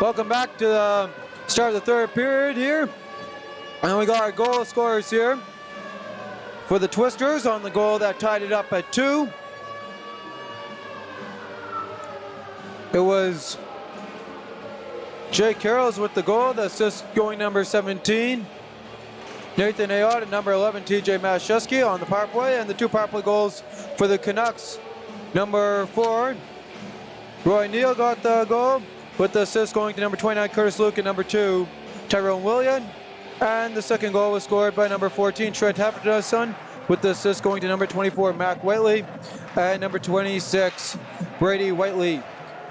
Welcome back to the start of the third period here. And we got our goal scorers here for the Twisters on the goal that tied it up at 2. It was Jake Carrolls with the goal, the assist going number 17. Nathan Ayotte at number 11, TJ Mashewski on the power play, and the 2 power play goals for the Canucks. Number 4, Roy Neal got the goal, with the assist going to number 29, Curtis Luke, and number 2, Tyrone William. And the second goal was scored by number 14, Trent Hefferson, with the assist going to number 24, Mac Whiteley, and number 26, Brady Whiteley.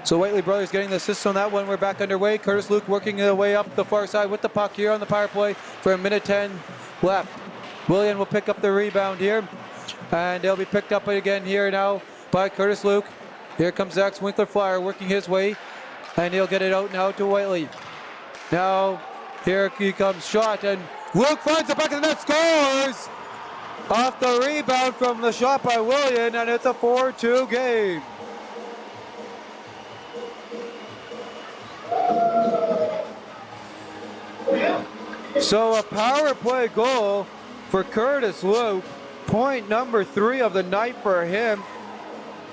So Whiteley brothers getting the assist on that one. We're back underway. Curtis Luke working their way up the far side with the puck here on the power play for a minute 10 left. William will pick up the rebound here, and they'll be picked up again here now by Curtis Luke. Here comes Zach Winkler Flyer working his way, and he'll get it out now to Whiteley. Now here he comes, shot, and Luke finds the back of the net, scores off the rebound from the shot by William, and it's a 4-2 game. So a power play goal for Curtis Luke, point number 3 of the night for him,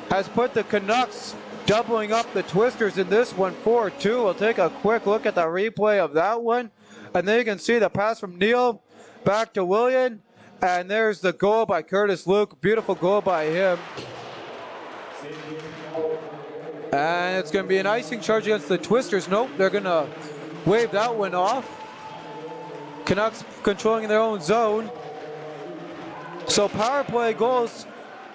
has put the Canucks doubling up the Twisters in this one, 4-2. We'll take a quick look at the replay of that one, and then you can see the pass from Neal back to William, and there's the goal by Curtis Luke. Beautiful goal by him. And it's going to be an icing charge against the Twisters. Nope, they're going to wave that one off. Canucks controlling their own zone. So power play goals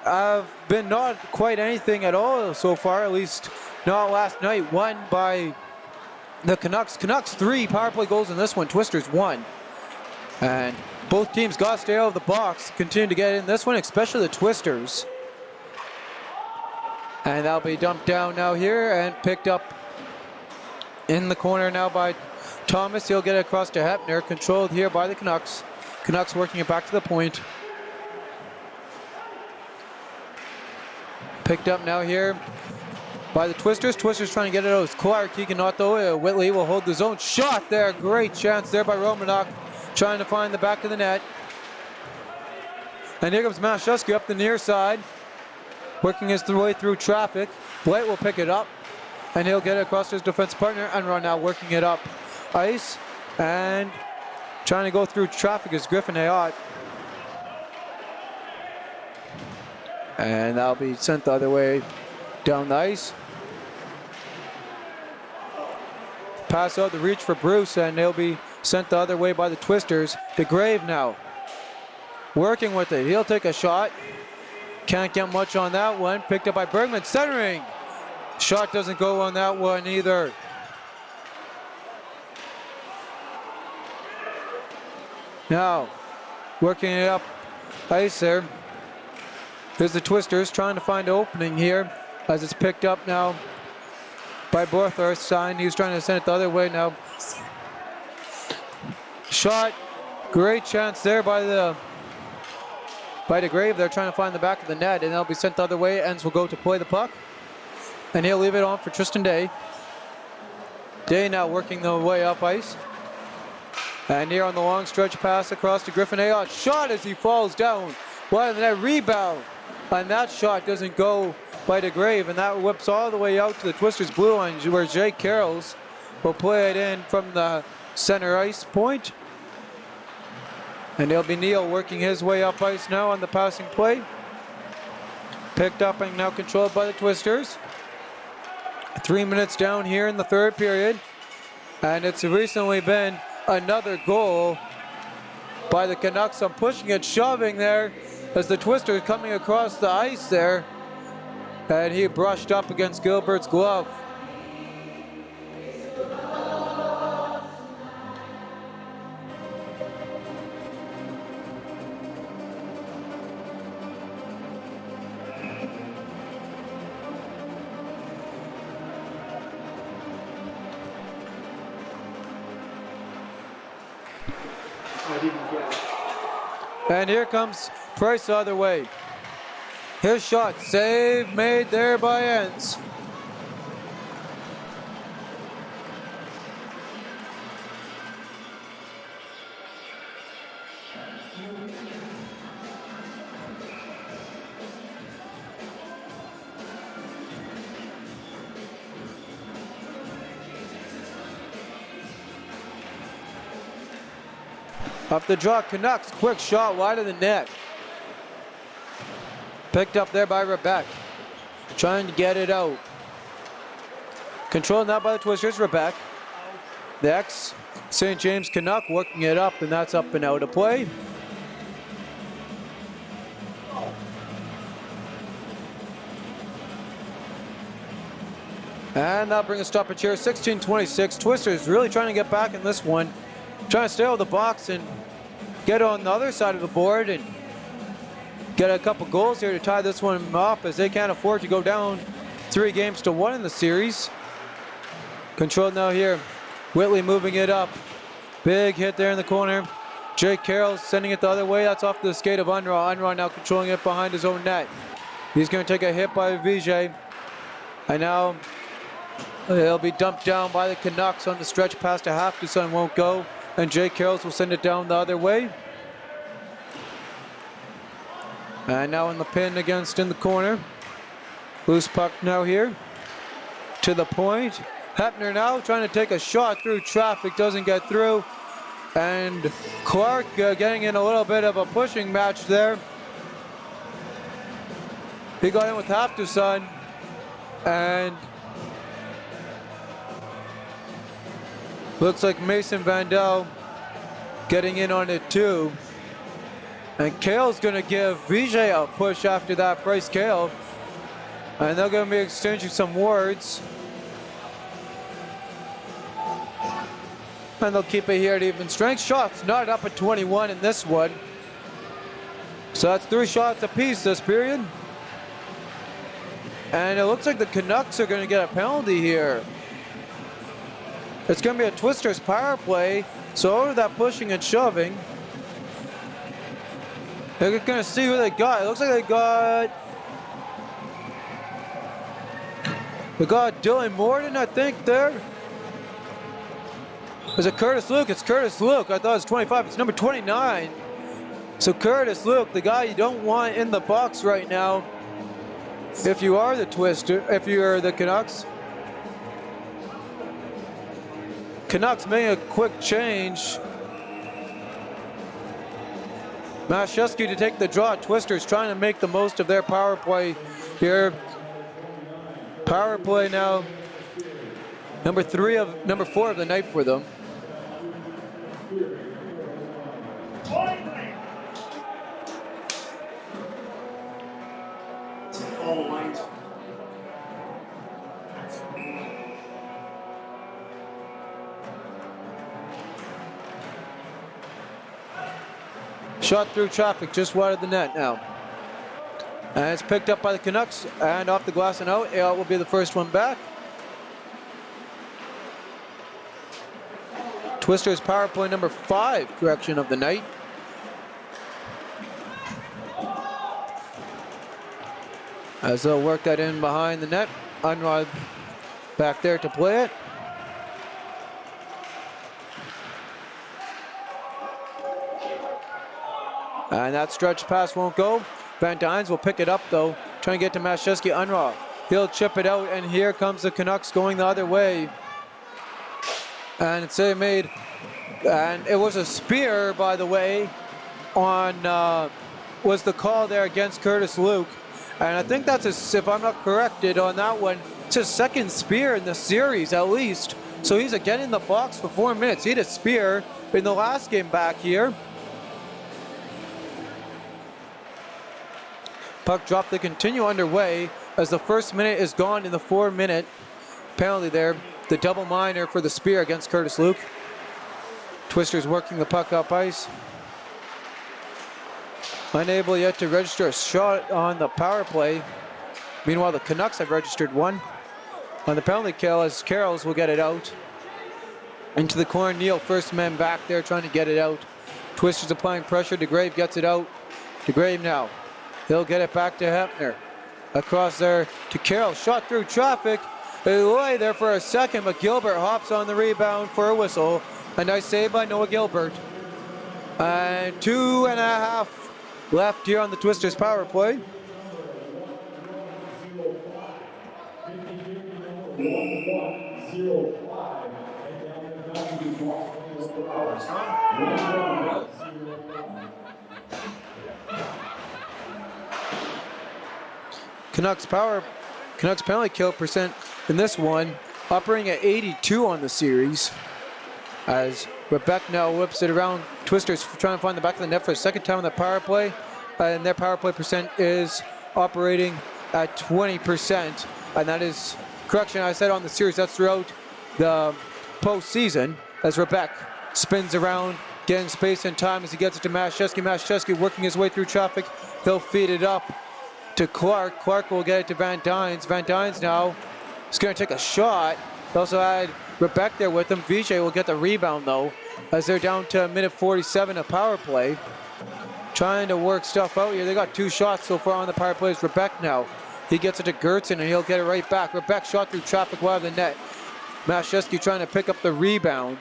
have been not quite anything at all so far, at least not last night. Won by the Canucks. Canucks 3 power play goals in this one, Twisters 1. And both teams got to stay out of the box, continue to get in this one, especially the Twisters. And that'll be dumped down now here and picked up in the corner now by Thomas. He'll get it across to Hepner, controlled here by the Canucks. Canucks working it back to the point. Picked up now here by the Twisters. Twisters trying to get it out. It's Clark. He cannot though. Whitley will hold the zone. Shot there. Great chance there by Romanok, trying to find the back of the net. And here comes Mashewski up the near side, working his way through traffic. Blake will pick it up, and he'll get it across to his defense partner. Unrun now working it up ice, and trying to go through traffic is Griffin Ayotte. And that'll be sent the other way down the ice. Pass out the reach for Bruce, and they'll be sent the other way by the Twisters. DeGrave now working with it. He'll take a shot. Can't get much on that one. Picked up by Bergman, centering. Shot doesn't go on that one either. Now, working it up ice there. Here's the Twisters trying to find an opening here as it's picked up now by Borthorst. He's trying to send it the other way now. Shot, great chance there by DeGrave. They're trying to find the back of the net, and they'll be sent the other way. Ends will go to play the puck, and he'll leave it on for Tristan Day. Day now working the way up ice. And here on the long stretch pass across to Griffin Ayotte. Shot as he falls down. Wide of the net, rebound. And that shot doesn't go by DeGrave, and that whips all the way out to the Twisters blue line, where Jake Carrolls will play it in from the center ice point. And it'll be Neal working his way up ice now on the passing play. Picked up and now controlled by the Twisters. 3 minutes down here in the third period. And it's recently been another goal by the Canucks. I'm pushing it, shoving there as the Twister coming across the ice there. And he brushed up against Gilbert's glove. And here comes Price the other way. His shot, save made there by Entz. Off the draw, Canucks, quick shot wide of the net. Picked up there by Rebek. Trying to get it out. Controlled now by the Twisters, Rebek. The ex-St. James Canuck working it up, and that's up and out of play. And that'll bring a stoppage here, 16-26. Twisters really trying to get back in this one. Trying to stay out of the box and get on the other side of the board and get a couple goals here to tie this one off, as they can't afford to go down 3-1 in the series. Controlled now here. Whitley moving it up. Big hit there in the corner. Jake Carroll sending it the other way. That's off the skate of Unruh. Unruh now controlling it behind his own net. He's going to take a hit by Vijay. And now he'll be dumped down by the Canucks on the stretch pass to Halftuson, won't go. And Jake Carroll will send it down the other way. And now in the pin against in the corner. Loose puck now here. To the point. Hepner now trying to take a shot through traffic. Doesn't get through. And Clark getting in a little bit of a pushing match there. He got in with Halftuson. And looks like Mason Vandell getting in on it too. And Kale's going to give Vijay a push after that, Bryce Kale. And they're going to be exchanging some words. And they'll keep it here at even strength. Shots not up at 21 in this one. So that's 3 shots apiece this period. And it looks like the Canucks are going to get a penalty here. It's going to be a Twisters power play. So over that pushing and shoving. They're going to see who they got. It looks like they got Dylan Morden, I think, there. Is it Curtis Luke? It's Curtis Luke. I thought it was 25. It's number 29. So Curtis Luke, the guy you don't want in the box right now. If you are the Twister, if you are the Canucks. Canucks making a quick change. Mashewski to take the draw. Twisters trying to make the most of their power play here. Power play now. Number 4 of the night for them. Shot through traffic, just wide of the net now. And it's picked up by the Canucks and off the glass and out. It will be the first one back. Twisters power play number 5 correction of the night. As they'll work that in behind the net. Unruh back there to play it. And that stretch pass won't go. Van Dynes will pick it up though. Trying to get to Mashewski. Unruh. He'll chip it out, and here comes the Canucks going the other way. And it's made. And it was a spear, by the way, on was the call there against Curtis Luke. And I think that's if I'm not corrected on that one, it's his second spear in the series at least. So he's again in the box for 4 minutes. He had a spear in the last game back here. Puck drop to continue underway as the first minute is gone in the 4-minute penalty there. The double minor for the spear against Curtis Luke. Twisters working the puck up ice. Unable yet to register a shot on the power play. Meanwhile, the Canucks have registered one. On the penalty kill as Carrolls will get it out. Into the corner, Neal, first man back there trying to get it out. Twisters applying pressure, DeGrave gets it out. DeGrave now. He'll get it back to Hepner. Across there to Carroll, shot through traffic. They lay there for a second, but Gilbert hops on the rebound for a whistle. A nice save by Noah Gilbert. And 2.5 left here on the Twisters power play. Canucks penalty kill percent in this one, operating at 82 on the series. As Rebecca now whips it around, Twisters trying to find the back of the net for the second time on the power play. And their power play percent is operating at 20%. And that is, correction, I said on the series, that's throughout the postseason. As Rebecca spins around, getting space and time as he gets it to Mashevsky. Mashevsky working his way through traffic. He'll feed it up to Clark. Clark will get it to Van Dynes. Van Dynes now is going to take a shot. They also had Rebecca there with him. Vijay will get the rebound though, as they're down to minute 47 of power play. Trying to work stuff out here. They got 2 shots so far on the power play. It's Rebecca now. He gets it to Gertzen and he'll get it right back. Rebecca shot through traffic wide of the net. Mashevsky trying to pick up the rebound.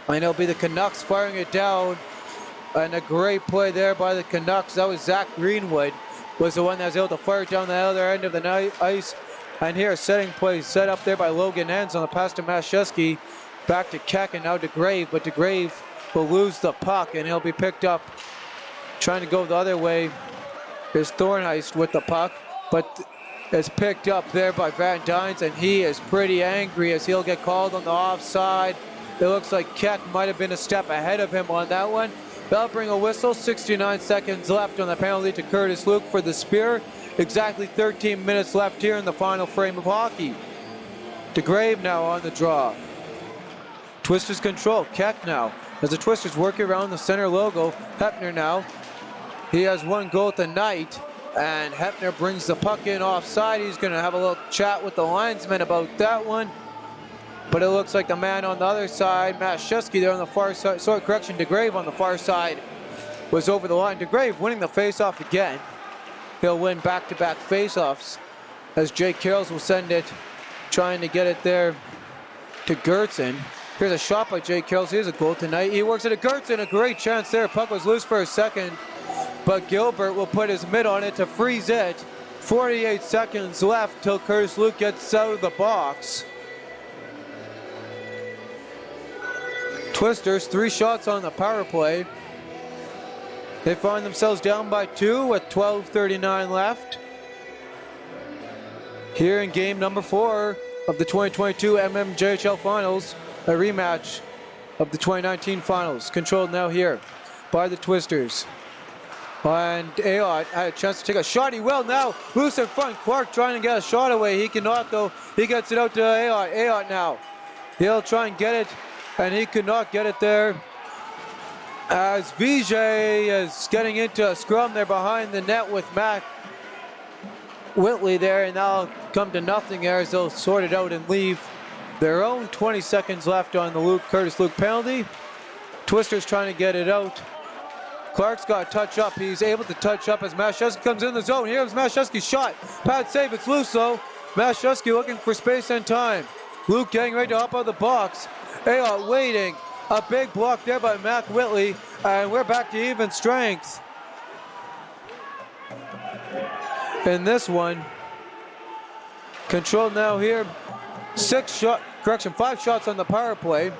And it'll be the Canucks firing it down. And a great play there by the Canucks. That was Zach Greenwood was the one that was able to fire it down the other end of the ice. And here a setting play set up there by Logan Enns on the pass to Mashevsky. Back to Keck and now DeGrave, but DeGrave will lose the puck and he'll be picked up. Trying to go the other way is Thornheist with the puck, but it's picked up there by Van Dynes and he is pretty angry as he'll get called on the offside. It looks like Keck might have been a step ahead of him on that one. They'll bring a whistle. 69 seconds left on the penalty to Curtis Luke for the spear. Exactly 13 minutes left here in the final frame of hockey. DeGrave now on the draw. Twisters control. Keck now. As the Twisters work around the center logo. Hepner now. He has 1 goal tonight. And Hepner brings the puck in offside. He's going to have a little chat with the linesman about that one. But it looks like the man on the other side, Mashevsky there on the far side, sorry, correction, DeGrave on the far side was over the line. DeGrave winning the faceoff again. He'll win back-to-back faceoffs as Jake Carrolls will send it, trying to get it there to Gertzen. Here's a shot by Jake Carrolls. Here's a goal tonight. He works it to Gertzen, a great chance there. Puck was loose for a second, but Gilbert will put his mitt on it to freeze it. 48 seconds left till Curtis Luke gets out of the box. Twisters, 3 shots on the power play. They find themselves down by 2 with 12:39 left. Here in game number 4 of the 2022 MMJHL Finals, a rematch of the 2019 Finals. Controlled now here by the Twisters. And Ayotte had a chance to take a shot. He will now. Loose in front. Clark trying to get a shot away. He cannot though. He gets it out to Ayotte. Ayotte now. He'll try and get it. And he could not get it there as Vijay is getting into a scrum there behind the net with Matt Whitley there, and that'll come to nothing there as they'll sort it out and leave their own. 20 seconds left on the Curtis Luke penalty. Twisters trying to get it out. Clark's got a touch up. He's able to touch up as Mashevsky comes in the zone. Here comes Mashevsky's shot. Pad save, it's loose though. Mashevsky looking for space and time. Luke getting ready to hop out of the box. Ayotte waiting. A big block there by Matt Whitley. And we're back to even strength in this one. Controlled now here. 5 shots on the power play.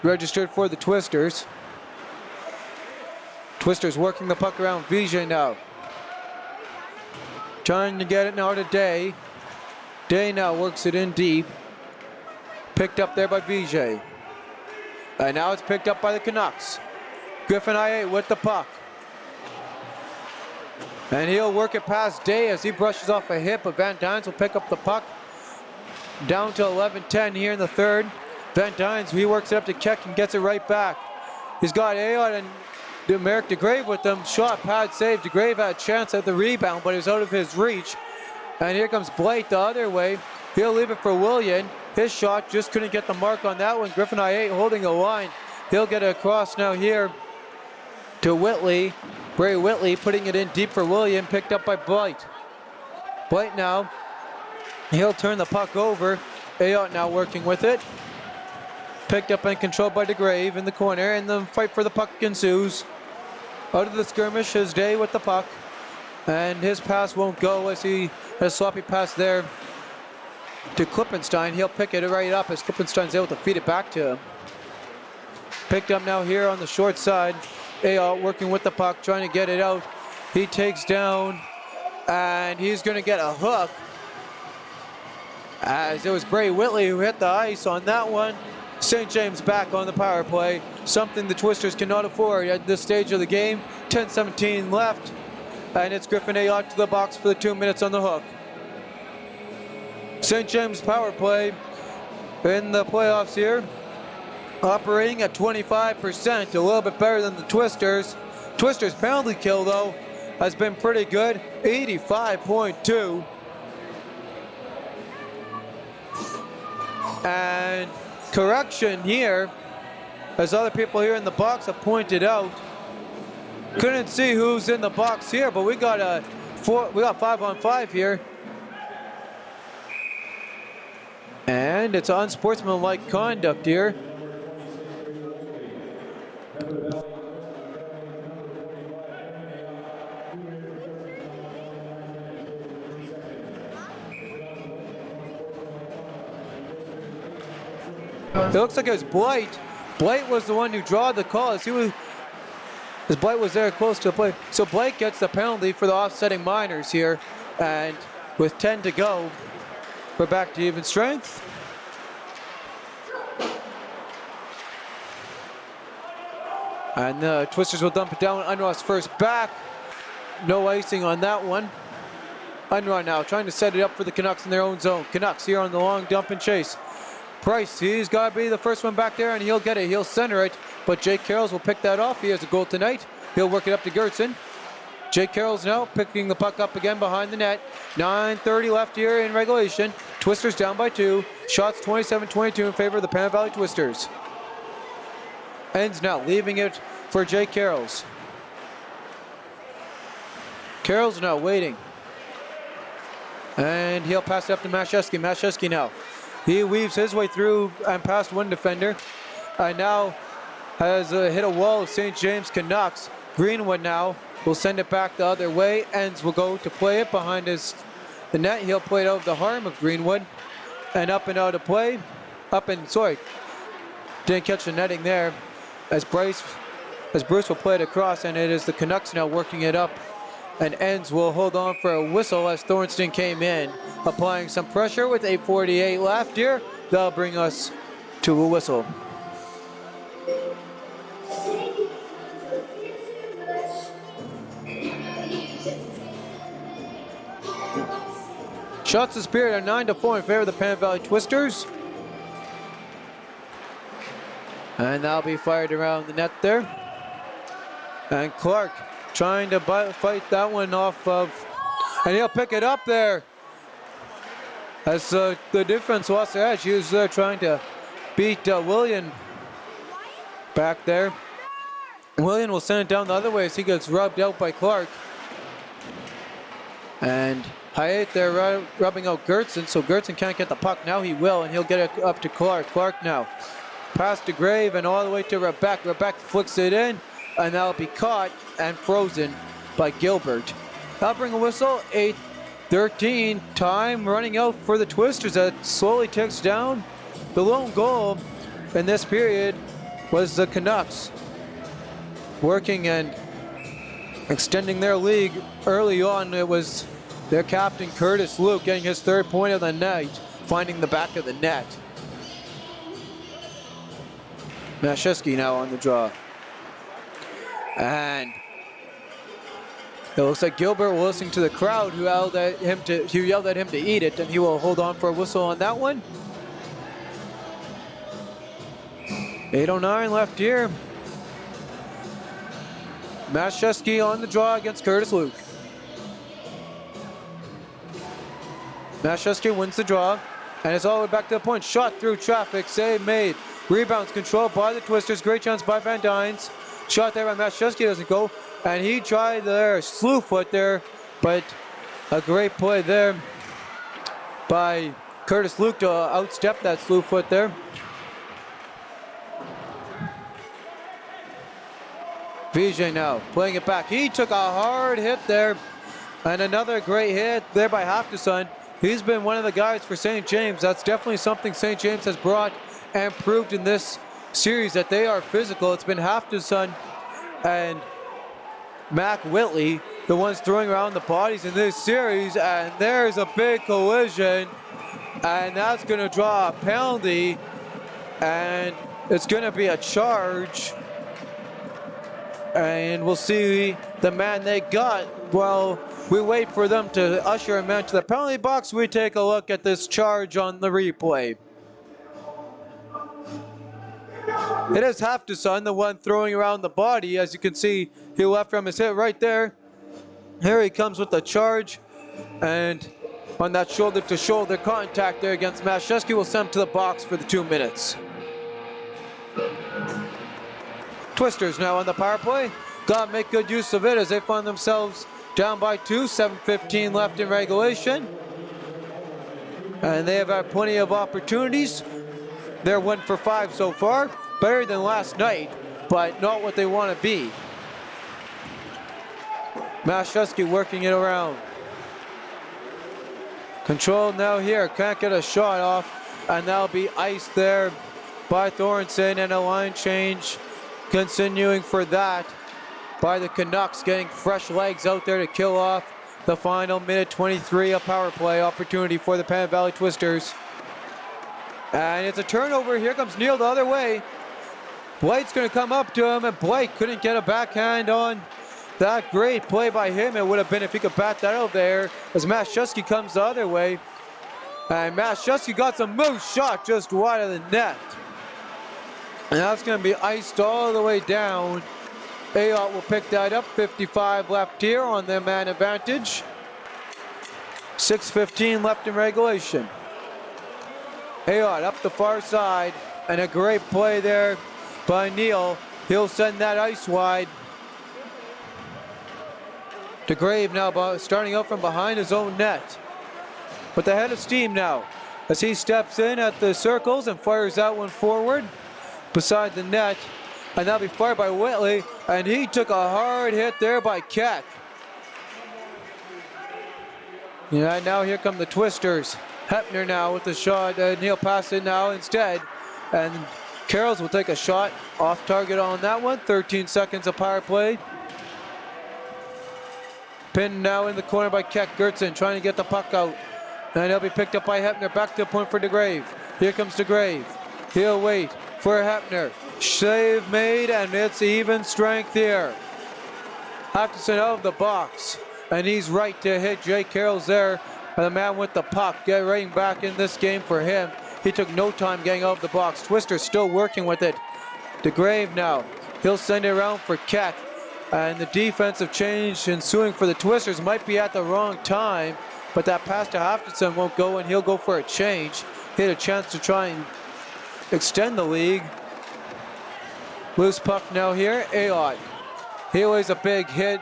Registered for the Twisters. Twisters working the puck around Vijay now. Trying to get it now to Day. Day now works it in deep. Picked up there by Vijay. And now it's picked up by the Canucks. Griffin I8 with the puck. And he'll work it past Day as he brushes off a hip, but Van Dynes will pick up the puck. Down to 11-10 here in the third. Van Dynes, he works it up to Keck and gets it right back. He's got Ayotte and Merrick DeGrave with them. Shot, pad save. DeGrave had a chance at the rebound, but it was out of his reach. And here comes Blake the other way. He'll leave it for William. His shot just couldn't get the mark on that one. Griffin I8 holding the line. He'll get it across now here to Whitley. Bray Whitley putting it in deep for William. Picked up by Blight. Blight now. He'll turn the puck over. Ayotte now working with it. Picked up and controlled by DeGrave in the corner, and the fight for the puck ensues. Out of the skirmish, his day with the puck. And his pass won't go as he has a sloppy pass there to Klippenstein. He'll pick it right up as Klippenstein's able to feed it back to him. Picked up now here on the short side. Ayalt working with the puck, trying to get it out. He takes down, and he's going to get a hook. As it was Bray Whitley who hit the ice on that one. St. James back on the power play, something the Twisters cannot afford at this stage of the game. 10:17 left, and it's Griffin Ayalt to the box for the 2 minutes on the hook. St. James power play in the playoffs here, operating at 25%, a little bit better than the Twisters. Twisters penalty kill, though, has been pretty good, 85.2. And correction here, as other people here in the box have pointed out, couldn't see who's in the box here, but we got 5-on-5 here. And it's unsportsmanlike conduct here. It looks like it was Blight. Blight was the one who drew the call as Blight was there close to the play. So Blight gets the penalty for the offsetting minors here. And with 10 to go, we're back to even strength. And the Twisters will dump it down. Unruh's first back. No icing on that one. Unruh now trying to set it up for the Canucks in their own zone. Canucks here on the long dump and chase. Price, he's got to be the first one back there, and he'll get it. He'll center it, but Jake Carrolls will pick that off. He has a goal tonight. He'll work it up to Gertson. Jake Carrolls now picking the puck up again behind the net. 9:30 left here in regulation. Twisters down by 2. Shots 27-22 in favor of the Pan Valley Twisters. Ends now leaving it for Jake Carrolls. Carrolls now waiting. And he'll pass it up to Mashewski. Mashewski now. He weaves his way through and past one defender. And now has hit a wall of St. James Canucks. Greenwood now will send it back the other way. Ends will go to play it behind the net. He'll play it out of the harm of Greenwood. And up and out of play. Didn't catch the netting there. As Bruce will play it across, and it is the Canucks now working it up. And Ends will hold on for a whistle as Thornston came in, applying some pressure with 8:48 left here. That'll bring us to a whistle. Shots of Spirit are 9-4 in favor of the Pan Valley Twisters. And that'll be fired around the net there. And Clark trying to fight that one off of, and he'll pick it up there. As the defense lost their edge, he was trying to beat William back there. William will send it down the other way as he gets rubbed out by Clark. And Hyatt there rubbing out Gertson, so Gertson can't get the puck. Now he will, and he'll get it up to Clark. Clark now past to Grave and all the way to Rebeck. Rebeck flicks it in, and that'll be caught and frozen by Gilbert. That'll bring a whistle. 8:13, time running out for the Twisters. That slowly ticks down. The lone goal in this period was the Canucks working and extending their lead early on. It was their captain Curtis Luke getting his 3rd point of the night, finding the back of the net. Mashewski now on the draw. And it looks like Gilbert will listen to the crowd who yelled at him to eat it, and he will hold on for a whistle on that one. 8:09 left here. Mashewski on the draw against Curtis Luke. Mashewski wins the draw, and it's all the way back to the point. Shot through traffic, save made. Rebounds controlled by the Twisters. Great chance by Van Dynes. Shot there by Mashewski doesn't go. And he tried their slew foot there, but a great play there by Curtis Luke to outstep that slew foot there. Vijay now playing it back. He took a hard hit there. And another great hit there by Hafterson. He's been one of the guys for St. James. That's definitely something St. James has brought and proved in this series, that they are physical. It's been Hafterson and Mac Whitley, the ones throwing around the bodies in this series. And there's a big collision. And that's going to draw a penalty. And it's going to be a charge. And we'll see the man they got. Well, we wait for them to usher him into the penalty box. We take a look at this charge on the replay. It is Hafterson, the one throwing around the body. As you can see, he left from his hit right there. Here he comes with the charge. And on that shoulder-to-shoulder contact there against Mashewski, will send him to the box for the 2 minutes. Twisters now on the power play. Gotta make good use of it as they find themselves down by 2, 7:15 left in regulation. And they have had plenty of opportunities. They're 1 for 5 so far. Better than last night, but not what they want to be. Mashewski working it around. Control now here. Can't get a shot off. And that'll be iced there by Thornton, and a line change continuing for that by the Canucks, getting fresh legs out there to kill off the final minute 23 of power play opportunity for the Pan Valley Twisters. And it's a turnover. Here comes Neal the other way. Blake's going to come up to him, and Blake couldn't get a backhand on that. Great play by him. It would have been if he could bat that out there, as Mashewski comes the other way. And Mashewski got some moose shot just wide of the net. And that's going to be iced all the way down. Ayotte will pick that up. 55 left here on their man advantage. 6:15 left in regulation. Ayotte up the far side, and a great play there by Neal. He'll send that ice wide. DeGrave now starting out from behind his own net. With the head of steam now, as he steps in at the circles and fires that one forward beside the net. And that'll be fired by Whitley, and he took a hard hit there by Keck. Yeah, now here come the Twisters. Hepner now with the shot. Neal passed it now instead. And Carrolls will take a shot off target on that one. 13 seconds of power play. Pinned now in the corner by Keck. Gertzen trying to get the puck out. And he'll be picked up by Hepner. Back to the point for DeGrave. Here comes DeGrave. He'll wait for Hepner. Save made, and it's even strength here. Hafterson out of the box, and he's right to hit Jake Carrolls there. And the man with the puck getting back in this game for him. He took no time getting out of the box. Twister still working with it. DeGrave now. He'll send it around for Keck. And the defensive change ensuing for the Twisters might be at the wrong time, but that pass to Hafterson won't go, and he'll go for a change. He had a chance to try and extend the league. Loose puck now here. Ayotte. He lays a big hit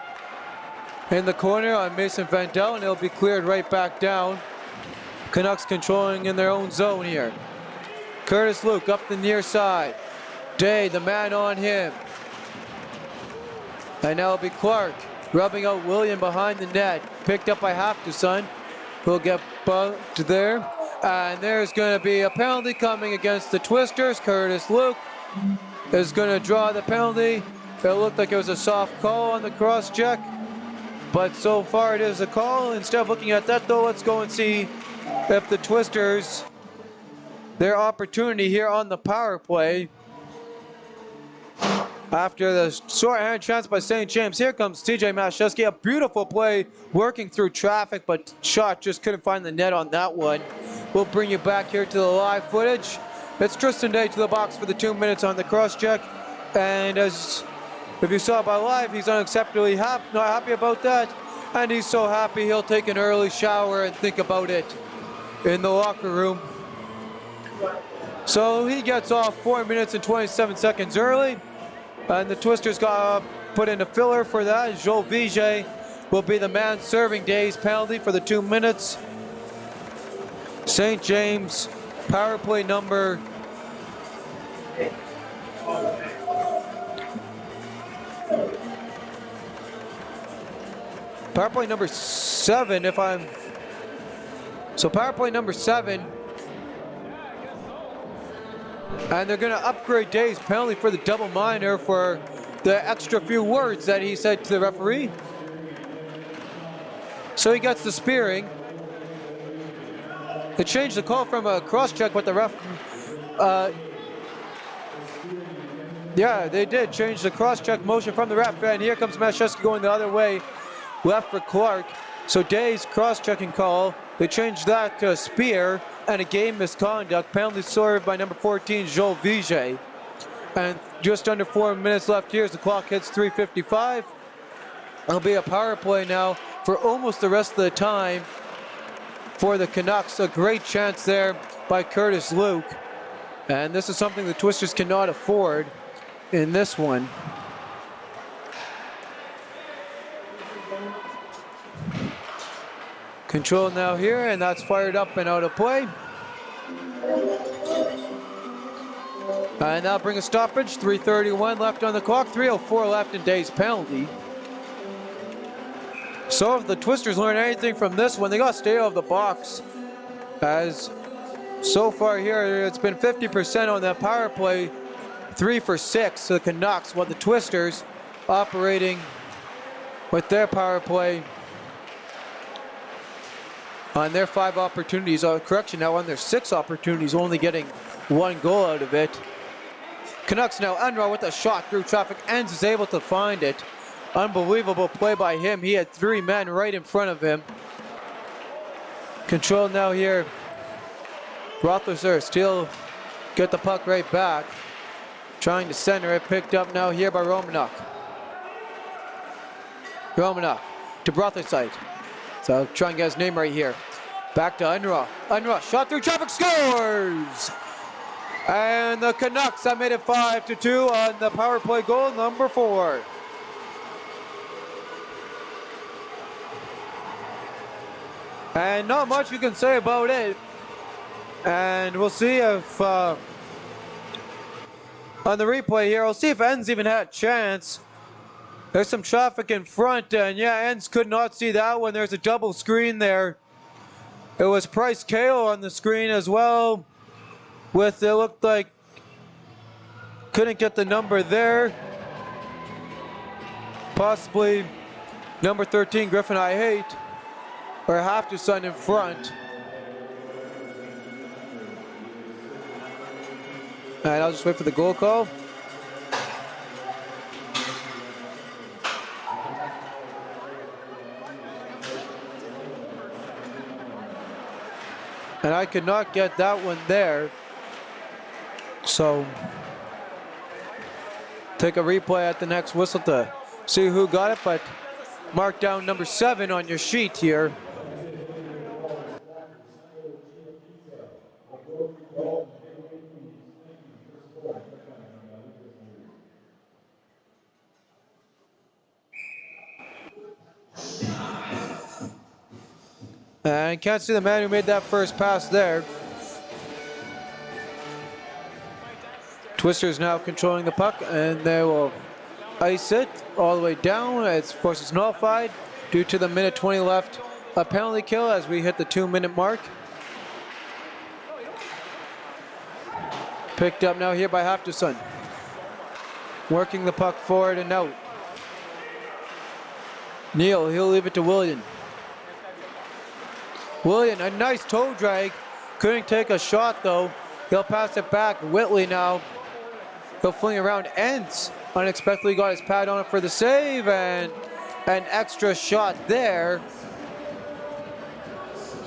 in the corner on Mason Vandell, and it'll be cleared right back down. Canucks controlling in their own zone here. Curtis Luke up the near side. Day, the man on him. And now it'll be Clark rubbing out William behind the net. Picked up by Hafterson. He'll get bumped there. And there's going to be a penalty coming against the Twisters. Curtis Luke is going to draw the penalty. It looked like it was a soft call on the cross check, but so far it is a call. Instead of looking at that though, let's go and see if the Twisters, their opportunity here on the power play, after the short-hand chance by St. James. Here comes TJ Mashewski, a beautiful play working through traffic, but shot just couldn't find the net on that one. We'll bring you back here to the live footage. It's Tristan Day to the box for the 2 minutes on the cross-check. And as if you saw by live, he's unacceptably not happy about that. And he's so happy he'll take an early shower and think about it in the locker room. So he gets off 4 minutes and 27 seconds early. And the Twisters got put in a filler for that. Joel Vijay will be the man serving Day's penalty for the 2 minutes. St. James, power play number Power play number 7, So power play number 7. And they're going to upgrade Day's penalty for the double minor for the extra few words that he said to the referee. So he gets the spearing. They changed the call from a cross-check, but the ref... yeah, they did change the cross-check motion from the ref, and here comes Mashewski going the other way, left for Clark. So Day's cross-checking call, they changed that to a spear and a game misconduct. Penalty served by number 14, Joel Vijay. And just under 4 minutes left here as the clock hits 3:55. It'll be a power play now for almost the rest of the time for the Canucks. A great chance there by Curtis Luke. And this is something the Twisters cannot afford in this one. Control now here, and that's fired up and out of play. And that'll bring a stoppage. 3:31 left on the clock, 3:04 left in Day's penalty. So if the Twisters learn anything from this one, they got to stay out of the box. As so far here, it's been 50% on that power play, 3 for 6 to the Canucks, while the Twisters operating with their power play on their 5 opportunities. Correction, now on their 6 opportunities, only getting 1 goal out of it. Canucks now, Unruh with a shot through traffic. Enns is able to find it. Unbelievable play by him. He had 3 men right in front of him. Control now here. Roethlisberger still get the puck right back. Trying to center it. Picked up now here by Romanuk. Romanuk to Roethlisberger. So try and get his name right here. Back to Unruh. Unruh, shot through traffic, scores! And the Canucks have made it 5-2 on the power play goal number 4. And not much you can say about it. And we'll see if, on the replay here, we'll see if Enns even had a chance. There's some traffic in front, and yeah, Enns could not see that one. There's a double screen there. It was Price Kale on the screen as well. With, it looked like, couldn't get the number there. Possibly number 13, Griffin I Hate, or Halfterson in front. And I'll just wait for the goal call. And I could not get that one there. So, take a replay at the next whistle to see who got it, but mark down number 7 on your sheet here. And can't see the man who made that first pass there. Twisters now controlling the puck, and they will ice it all the way down. Of course, it's nullified due to the minute 20 left. A penalty kill as we hit the 2-minute mark. Picked up now here by Halfterson. Working the puck forward and out. Neal, he'll leave it to William. William, a nice toe drag. Couldn't take a shot though. He'll pass it back. Whitley now. He'll fling around. Enns unexpectedly got his pad on it for the save, and an extra shot there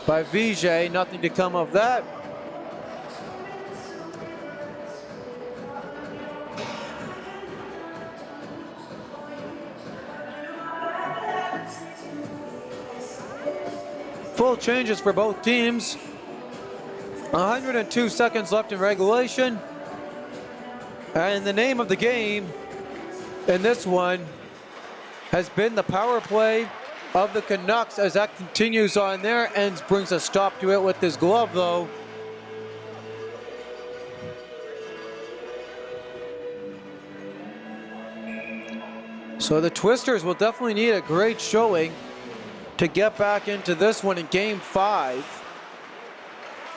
by Vijay. Nothing to come of that. Full changes for both teams. 102 seconds left in regulation. And the name of the game in this one has been the power play of the Canucks as that continues on there. Enns brings a stop to it with his glove though. So the Twisters will definitely need a great showing to get back into this one in Game 5.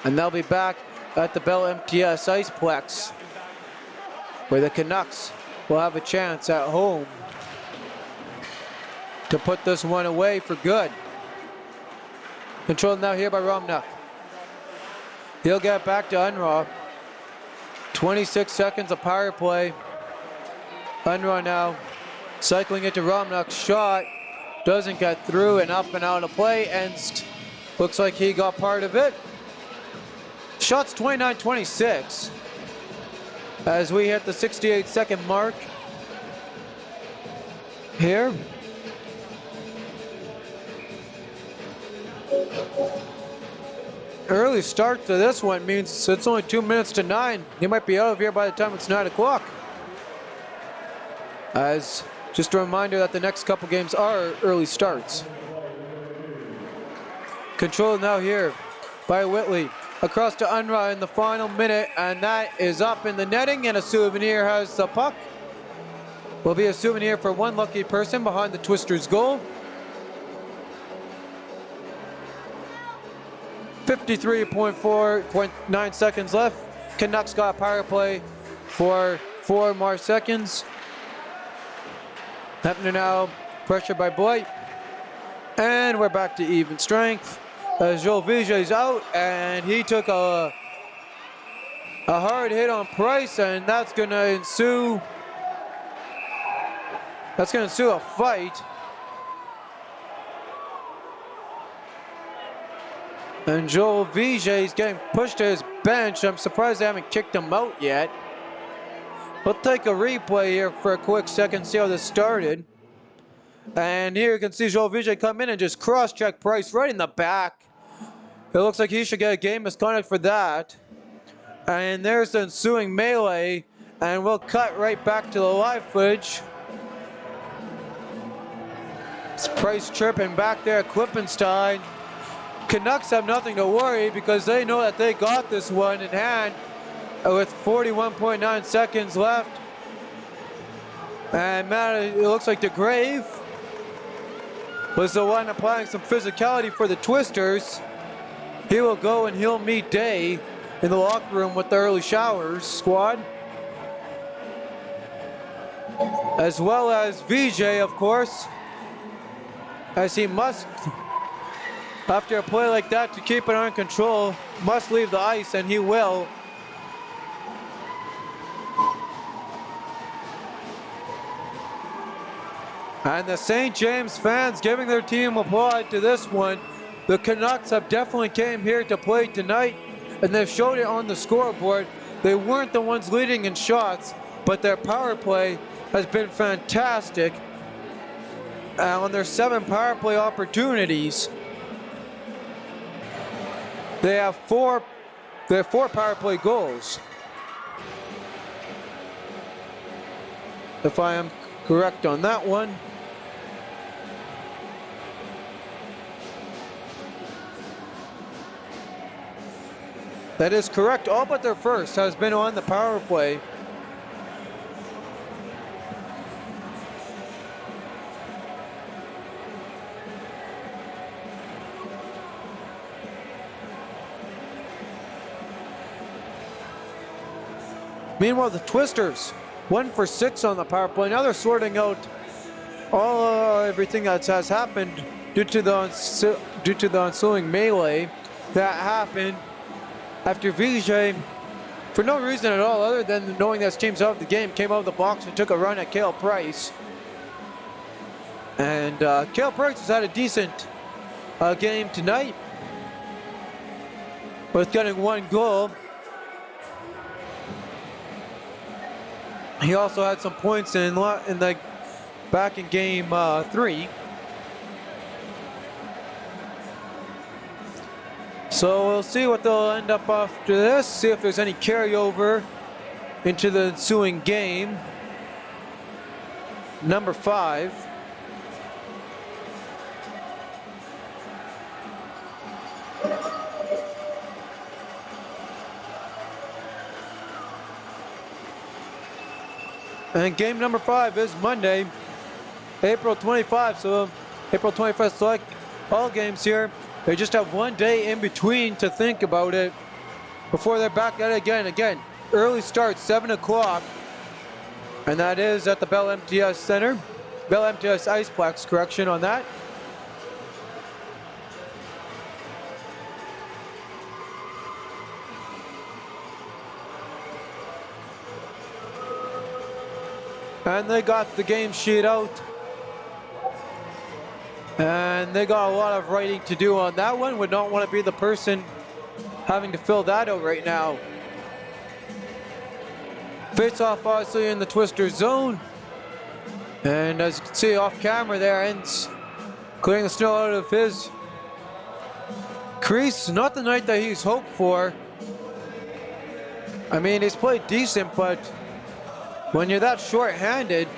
And they'll be back at the Bell MTS Iceplex, where the Canucks will have a chance at home to put this one away for good. Controlled now here by Romnuk. He'll get back to Unruh. 26 seconds of power play. Unruh now cycling it to Romnuk. Shot doesn't get through and up and out of play. Ernst looks like he got part of it. Shot's 29-26 as we hit the 68-second mark here. Early start to this one means it's only 2 minutes to 9. He might be out of here by the time it's 9 o'clock. As just a reminder that the next couple games are early starts. Controlled now here by Whitley. Across to Unruh in the final minute, and that is up in the netting, and a souvenir has the puck. Will be a souvenir for one lucky person behind the Twisters' goal. 53.9 seconds left. Canucks got power play for 4 more seconds. Happening now, pressure by Blight. And we're back to even strength. As Joel Vigé's out, and he took a hard hit on Price, and that's gonna ensue a fight. And Joel Vigé's getting pushed to his bench. I'm surprised they haven't kicked him out yet. We'll take a replay here for a quick second, see how this started. And here you can see Joel Vigé come in and just cross-check Price right in the back. It looks like he should get a game misconduct for that. And there's the ensuing melee. And we'll cut right back to the live footage. It's Price chirping back there at Klippenstein. Canucks have nothing to worry because they know that they got this one in hand with 41.9 seconds left. And man, it looks like DeGrave was the one applying some physicality for the Twisters. He will go and he'll meet Day in the locker room with the early showers squad. As well as Vigé, of course, as he must, after a play like that, to keep it under control, must leave the ice, and he will. And the St. James fans giving their team applaud to this one. The Canucks have definitely came here to play tonight, and they've showed it on the scoreboard. They weren't the ones leading in shots, but their power play has been fantastic. On their 7 power play opportunities, they have 4 power play goals. If I am correct on that one. That is correct. All but their first has been on the power play. Meanwhile, the Twisters, 1 for 6 on the power play. Now they're sorting out everything that has happened due to the ensuing melee that happened after Vigé, for no reason at all other than knowing that his team's out of the game, came out of the box and took a run at Cale Price. And Cale Price has had a decent game tonight with getting 1 goal. He also had some points in the back in game 3. So we'll see what they'll end up after this, see if there's any carryover into the ensuing game. Number 5. And game number 5 is Monday, April 25. So April 25th, so like all games here. They just have 1 day in between to think about it before they're back at it again. Again, early start, 7 o'clock. And that is at the Bell MTS Center. Bell MTS Iceplex, correction on that. And they got the game sheet out. And they got a lot of writing to do on that one. Would not want to be the person having to fill that out right now. Face off obviously in the Twister zone. And as you can see off camera there, ends clearing the snow out of his crease. Not the night that he's hoped for. I mean, he's played decent, but when you're that short-handed,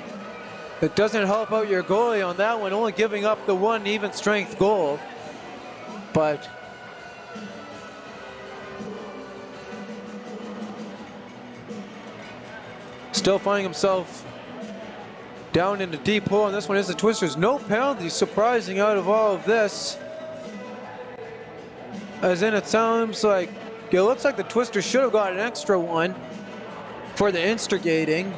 it doesn't help out your goalie on that one, only giving up the one even strength goal. But still finding himself down in the deep hole, and this one is the Twisters. No penalties surprising out of all of this. As in, it sounds like, it looks like the Twisters should have got an extra one for the instigating.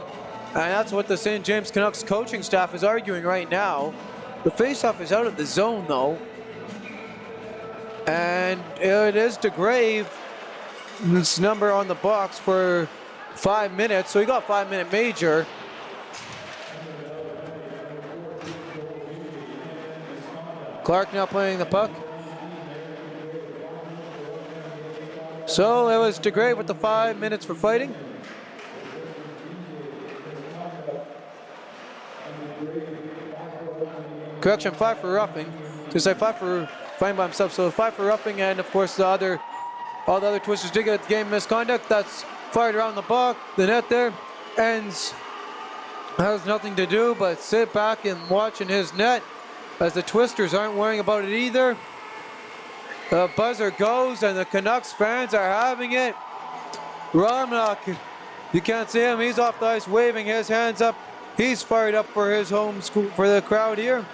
And that's what the St. James Canucks coaching staff is arguing right now. The faceoff is out of the zone though. And it is DeGrave, this number on the box for 5 minutes. So he got 5-minute major. Clark now playing the puck. So it was DeGrave with the 5 minutes for fighting. Correction, 5 for roughing. Just like 5 for fighting by himself. So 5 for roughing, and of course all the other Twisters did get the game misconduct. That's fired around the box. The net there ends. Has nothing to do but sit back and watch in his net, as the Twisters aren't worrying about it either. The buzzer goes and the Canucks fans are having it. Romnock, you can't see him. He's off the ice waving his hands up. He's fired up for his home school, for the crowd here.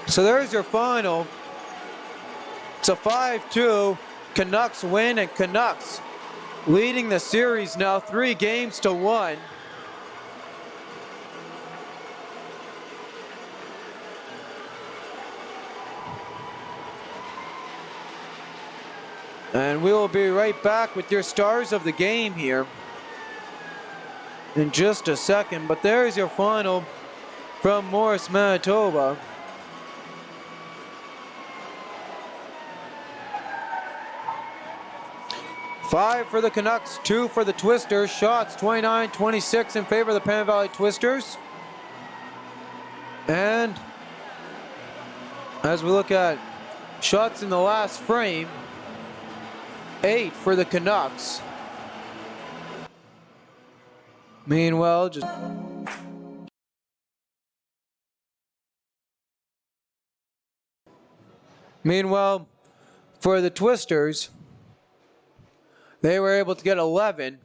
So there's your final. It's a 5-2. Canucks win, and Canucks leading the series now 3-1. And we will be right back with your stars of the game here in just a second. But there's your final from Morris, Manitoba. Five for the Canucks, 2 for the Twisters. Shots 29-26 in favor of the Pan Valley Twisters. And as we look at shots in the last frame, 8 for the Canucks. Meanwhile, for the Twisters, they were able to get 11,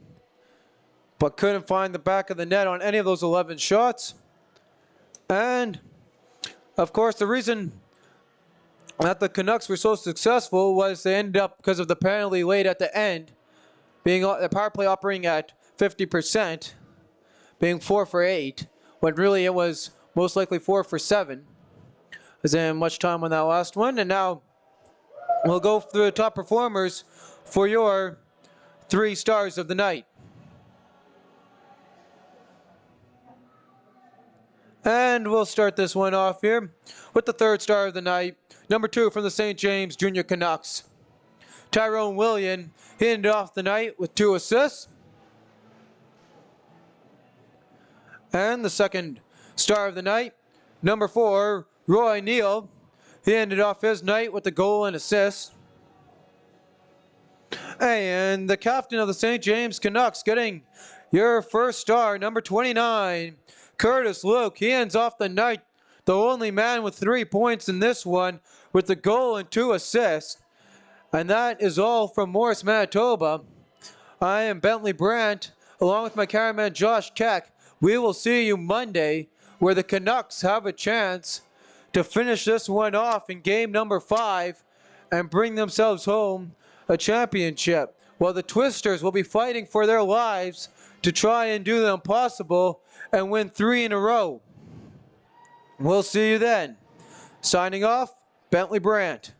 but couldn't find the back of the net on any of those 11 shots. And, of course, the reason that the Canucks were so successful was they ended up, because of the penalty late at the end, being the power play operating at 50%, being 4 for 8, when really it was most likely 4 for 7. As in much time on that last one. And now we'll go through the top performers for your 3 stars of the night. And we'll start this one off here with the 3rd star of the night. Number 2 from the St. James Junior Canucks, Tyrone William. He ended off the night with 2 assists. And the 2nd star of the night, number 4, Roy Neal. He ended off his night with a goal and assist. And the captain of the St. James Canucks getting your 1st star, number 29, Curtis Luke. He ends off the night, the only man with 3 points in this one, with a goal and 2 assists. And that is all from Morris, Manitoba. I am Bentley Brandt, along with my cameraman Josh Keck. We will see you Monday where the Canucks have a chance to finish this one off in game number 5 and bring themselves home a championship, while the Twisters will be fighting for their lives to try and do the impossible and win 3 in a row. We'll see you then. Signing off, Bentley Brandt.